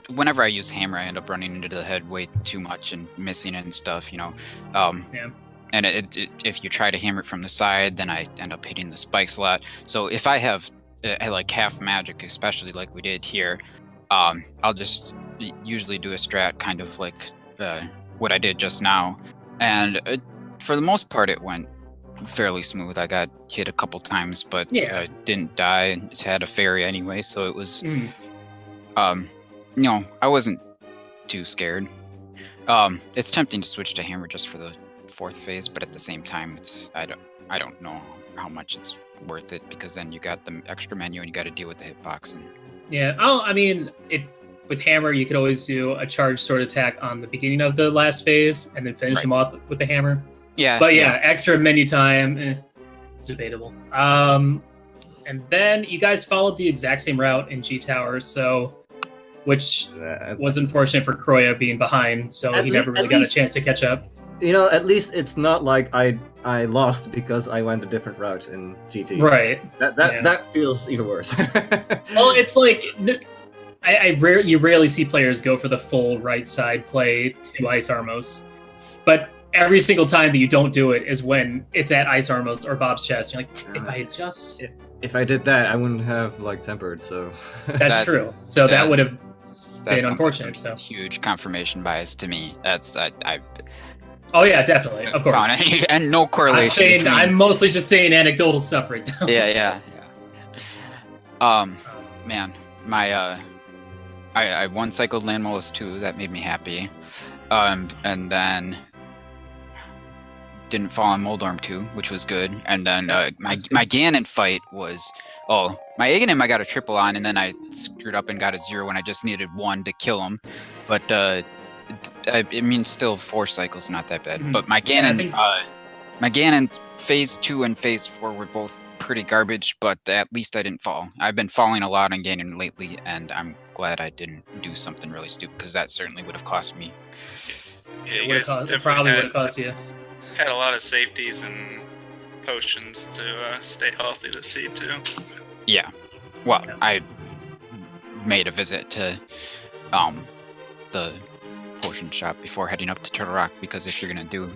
Whenever I use hammer, I end up running into the head way too much and missing it and stuff, And if you try to hammer it from the side, then I end up hitting the spikes a lot. So if I have half magic, especially like we did here, I'll just usually do a strat kind of like what I did just now. And for the most part, it went fairly smooth. I got hit a couple times, but I didn't die. It's had a fairy anyway, so it was, I wasn't too scared. It's tempting to switch to hammer just for the 4th phase, but at the same time, I don't know how much it's worth it, because then you got the extra menu and you got to deal with the hitbox. Yeah. Oh, I mean, if with hammer, you could always do a charged sword attack on the beginning of the last phase and then finish him off with the hammer. Yeah. But extra menu time, it's debatable. And then you guys followed the exact same route in G Tower, which was unfortunate for Chrouya being behind, so he never really got a chance to catch up. At least it's not like I lost because I went a different route in GT. Right. That feels even worse. Well, it's like you rarely see players go for the full right side play to Ice Armos, but every single time that you don't do it is when it's at Ice Armos or Bob's chest. You're like, if I had just... If I did that, I wouldn't have tempered. So that's true. So that would have been unfortunate. Like huge confirmation bias to me. That's I. Oh yeah, definitely, of course. And no correlation. I'm mostly just saying anecdotal stuff right now. Yeah. Man, my I one cycled Landmolus 2. That made me happy. And then didn't fall on Moldorm 2, which was good. And then my Ganon fight was my Aghanim I got a triple on, and then I screwed up and got a 0 when I just needed 1 to kill him. But I mean, still 4 cycles, not that bad. But my Ganon, phase 2 and phase 4 were both pretty garbage, but at least I didn't fall. I've been falling a lot on Ganon lately, and I'm glad I didn't do something really stupid, because that certainly would have cost me. Yeah, you guys It probably would have cost you. had a lot of safeties and potions to stay healthy this seed too. Yeah. Well, I made a visit to the potion shop before heading up to Turtle Rock, because if you're gonna do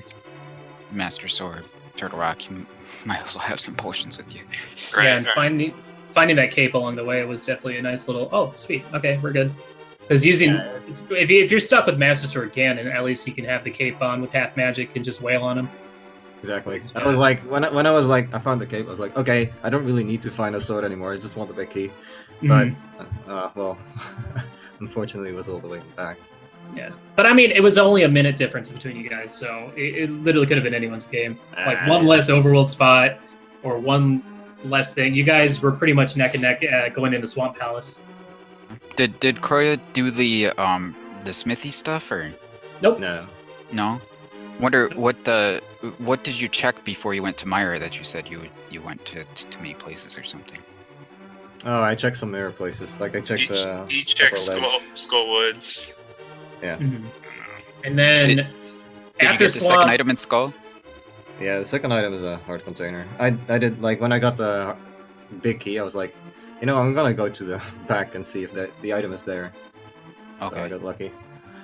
Master Sword Turtle Rock, you might as well have some potions with you. Right, yeah, and finding that cape along the way was definitely a nice little. Oh, sweet. Okay, we're good. Because if you're stuck with Master Sword Ganon, at least you can have the cape on with half magic and just wail on him. Exactly. I was like, when I was like, I found the cape. I was like, okay, I don't really need to find a sword anymore. I just want the big key. But well, unfortunately, it was all the way back. Yeah, but I mean, it was only a minute difference between you guys, so it literally could have been anyone's game. Like one less overworld spot, or one less thing. You guys were pretty much neck and neck going into Swamp Palace. Did Chrouya do the smithy stuff, or? Nope. No. Wonder what did you check before you went to Myra that you said you went to too many places or something? Oh, I checked some mirror places. Like I checked. He checked Skull Woods. Yeah. Mm-hmm. And then did after you get the second item in Skull? Yeah, the second item is a heart container. I did, like, when I got the big key, I was like, you know, I'm gonna go to the back and see if the item is there. Okay. So I got lucky.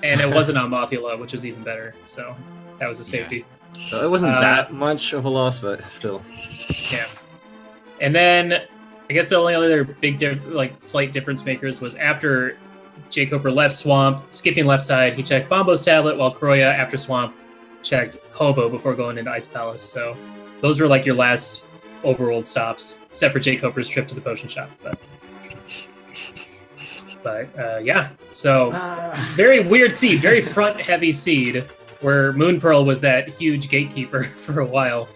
And it wasn't on Mothula, which was even better. So that was a safety. Yeah. So it wasn't that much of a loss, but still. Yeah. And then I guess the only other big slight difference makers was after jkoper left Swamp, skipping left side, he checked Bombo's tablet, while Chrouya, after Swamp, checked Hobo before going into Ice Palace. So those were like your last overworld stops, except for jkoper's trip to the potion shop. But yeah, so very weird seed, very front-heavy seed, where Moon Pearl was that huge gatekeeper for a while.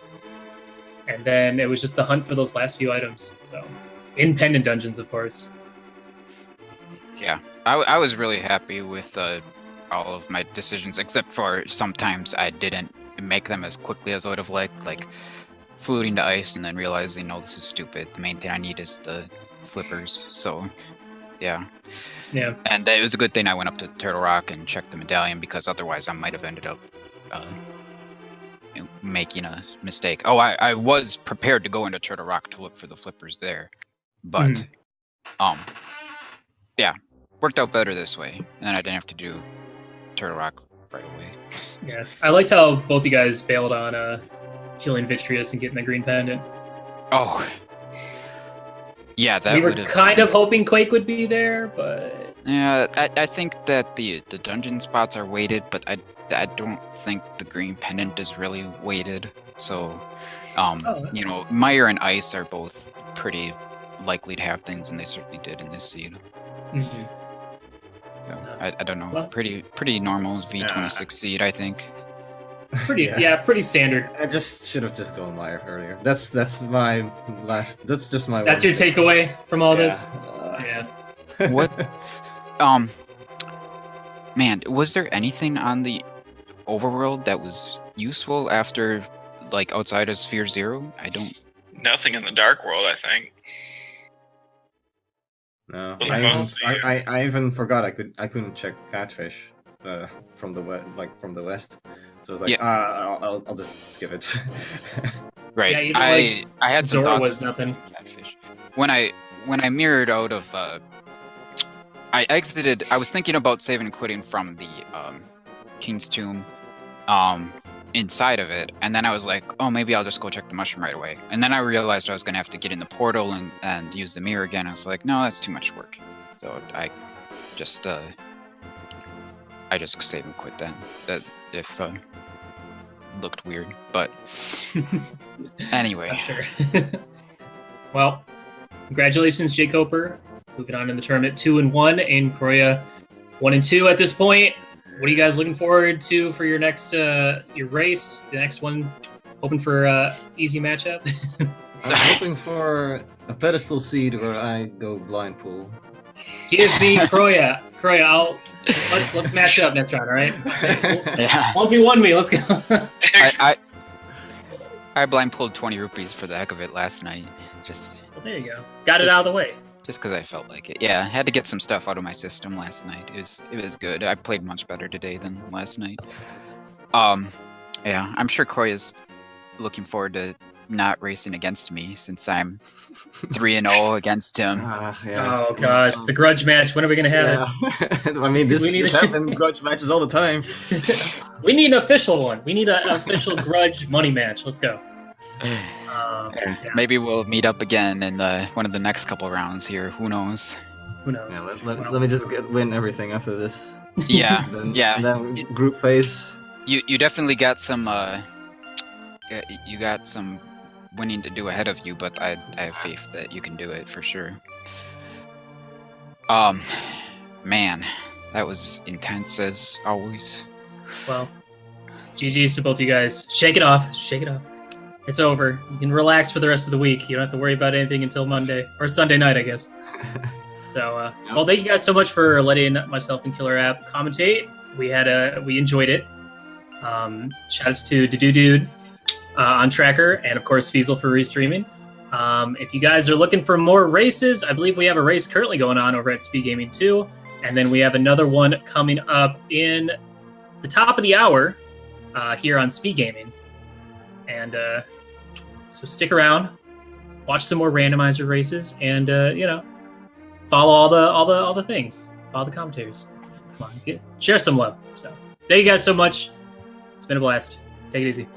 And then it was just the hunt for those last few items. So, in pendant dungeons, of course. Yeah, I was really happy with all of my decisions, except for sometimes I didn't make them as quickly as I would have liked, like floating to ice and then realizing, no, this is stupid. The main thing I need is the flippers. So, yeah. Yeah. And it was a good thing I went up to Turtle Rock and checked the medallion, because otherwise I might have ended up making a mistake. Oh, I was prepared to go into Turtle Rock to look for the flippers there, but yeah, worked out better this way, and then I didn't have to do Turtle Rock right away. Yeah, I liked how both you guys bailed on killing Vitreous and getting the green pendant. Oh, yeah, that we were kind of hoping Quake would be there, but yeah, I think that the dungeon spots are weighted, but I don't think the green pendant is really weighted. So, you know, Mire and Ice are both pretty likely to have things, and they certainly did in this seed. Mm-hmm. So, I don't know, well, pretty normal V26 seed, I think. Pretty pretty standard. I just should have just gone Mire earlier. That's my last. That's just my. That's your takeaway from all this. Yeah. What? Man, was there anything on the overworld that was useful after, like, outside of Sphere Zero? I don't. Nothing in the Dark World, I think. No, I even forgot I couldn't check Catfish from the west. So I was like, yeah. I'll just skip it. Right. Yeah, I had some Zora thoughts was nothing. Catfish. When I mirrored out of I exited. I was thinking about saving and quitting from the King's Tomb inside of it, and then I was like, oh, maybe I'll just go check the mushroom right away. And then I realized I was gonna have to get in the portal and use the mirror again. I was like, no, that's too much work. So I just save and quit then. That if looked weird, but anyway. Sure. Well, congratulations, jkoper. Moving on in the tournament, 2-1, and Chrouya 1-2 at this point. What are you guys looking forward to for your next your race? The next one, hoping for easy matchup. I'm hoping for a pedestal seed where I go blind pool. Give me Chrouya. Chrouya, let's match up next round, all right? Yeah. 1v1 me. Let's go. I blind pulled 20 rupees for the heck of it last night. Just Well, there you go. Got it out of the way. Just because I felt like it. Yeah, I had to get some stuff out of my system last night. It was good. I played much better today than last night. Yeah, I'm sure Chrouya's looking forward to not racing against me since I'm 3-0 against him. Yeah. Oh gosh, the grudge match. When are we gonna have it? I mean, this happens grudge matches all the time. it? We need an official one. We need an official grudge money match. Let's go. Maybe we'll meet up again in one of the next couple rounds here. Who knows? Who knows? Yeah, let me just win everything after this. Yeah, and then group phase. You definitely got some. You got some winning to do ahead of you, but I have faith that you can do it for sure. Man, that was intense as always. Well, GG's to both you guys. Shake it off. Shake it off. It's over. You can relax for the rest of the week. You don't have to worry about anything until Monday or Sunday night, I guess. So, well, thank you guys so much for letting myself and Killer App commentate. We enjoyed it. Shouts to Dude on Tracker, and of course Feasel for restreaming. If you guys are looking for more races, I believe we have a race currently going on over at Speed Gaming 2, and then we have another one coming up in the top of the hour here on Speed Gaming. And so stick around, watch some more randomizer races, and follow all the things, follow the commentators. Come on, share some love. So thank you guys so much. It's been a blast. Take it easy.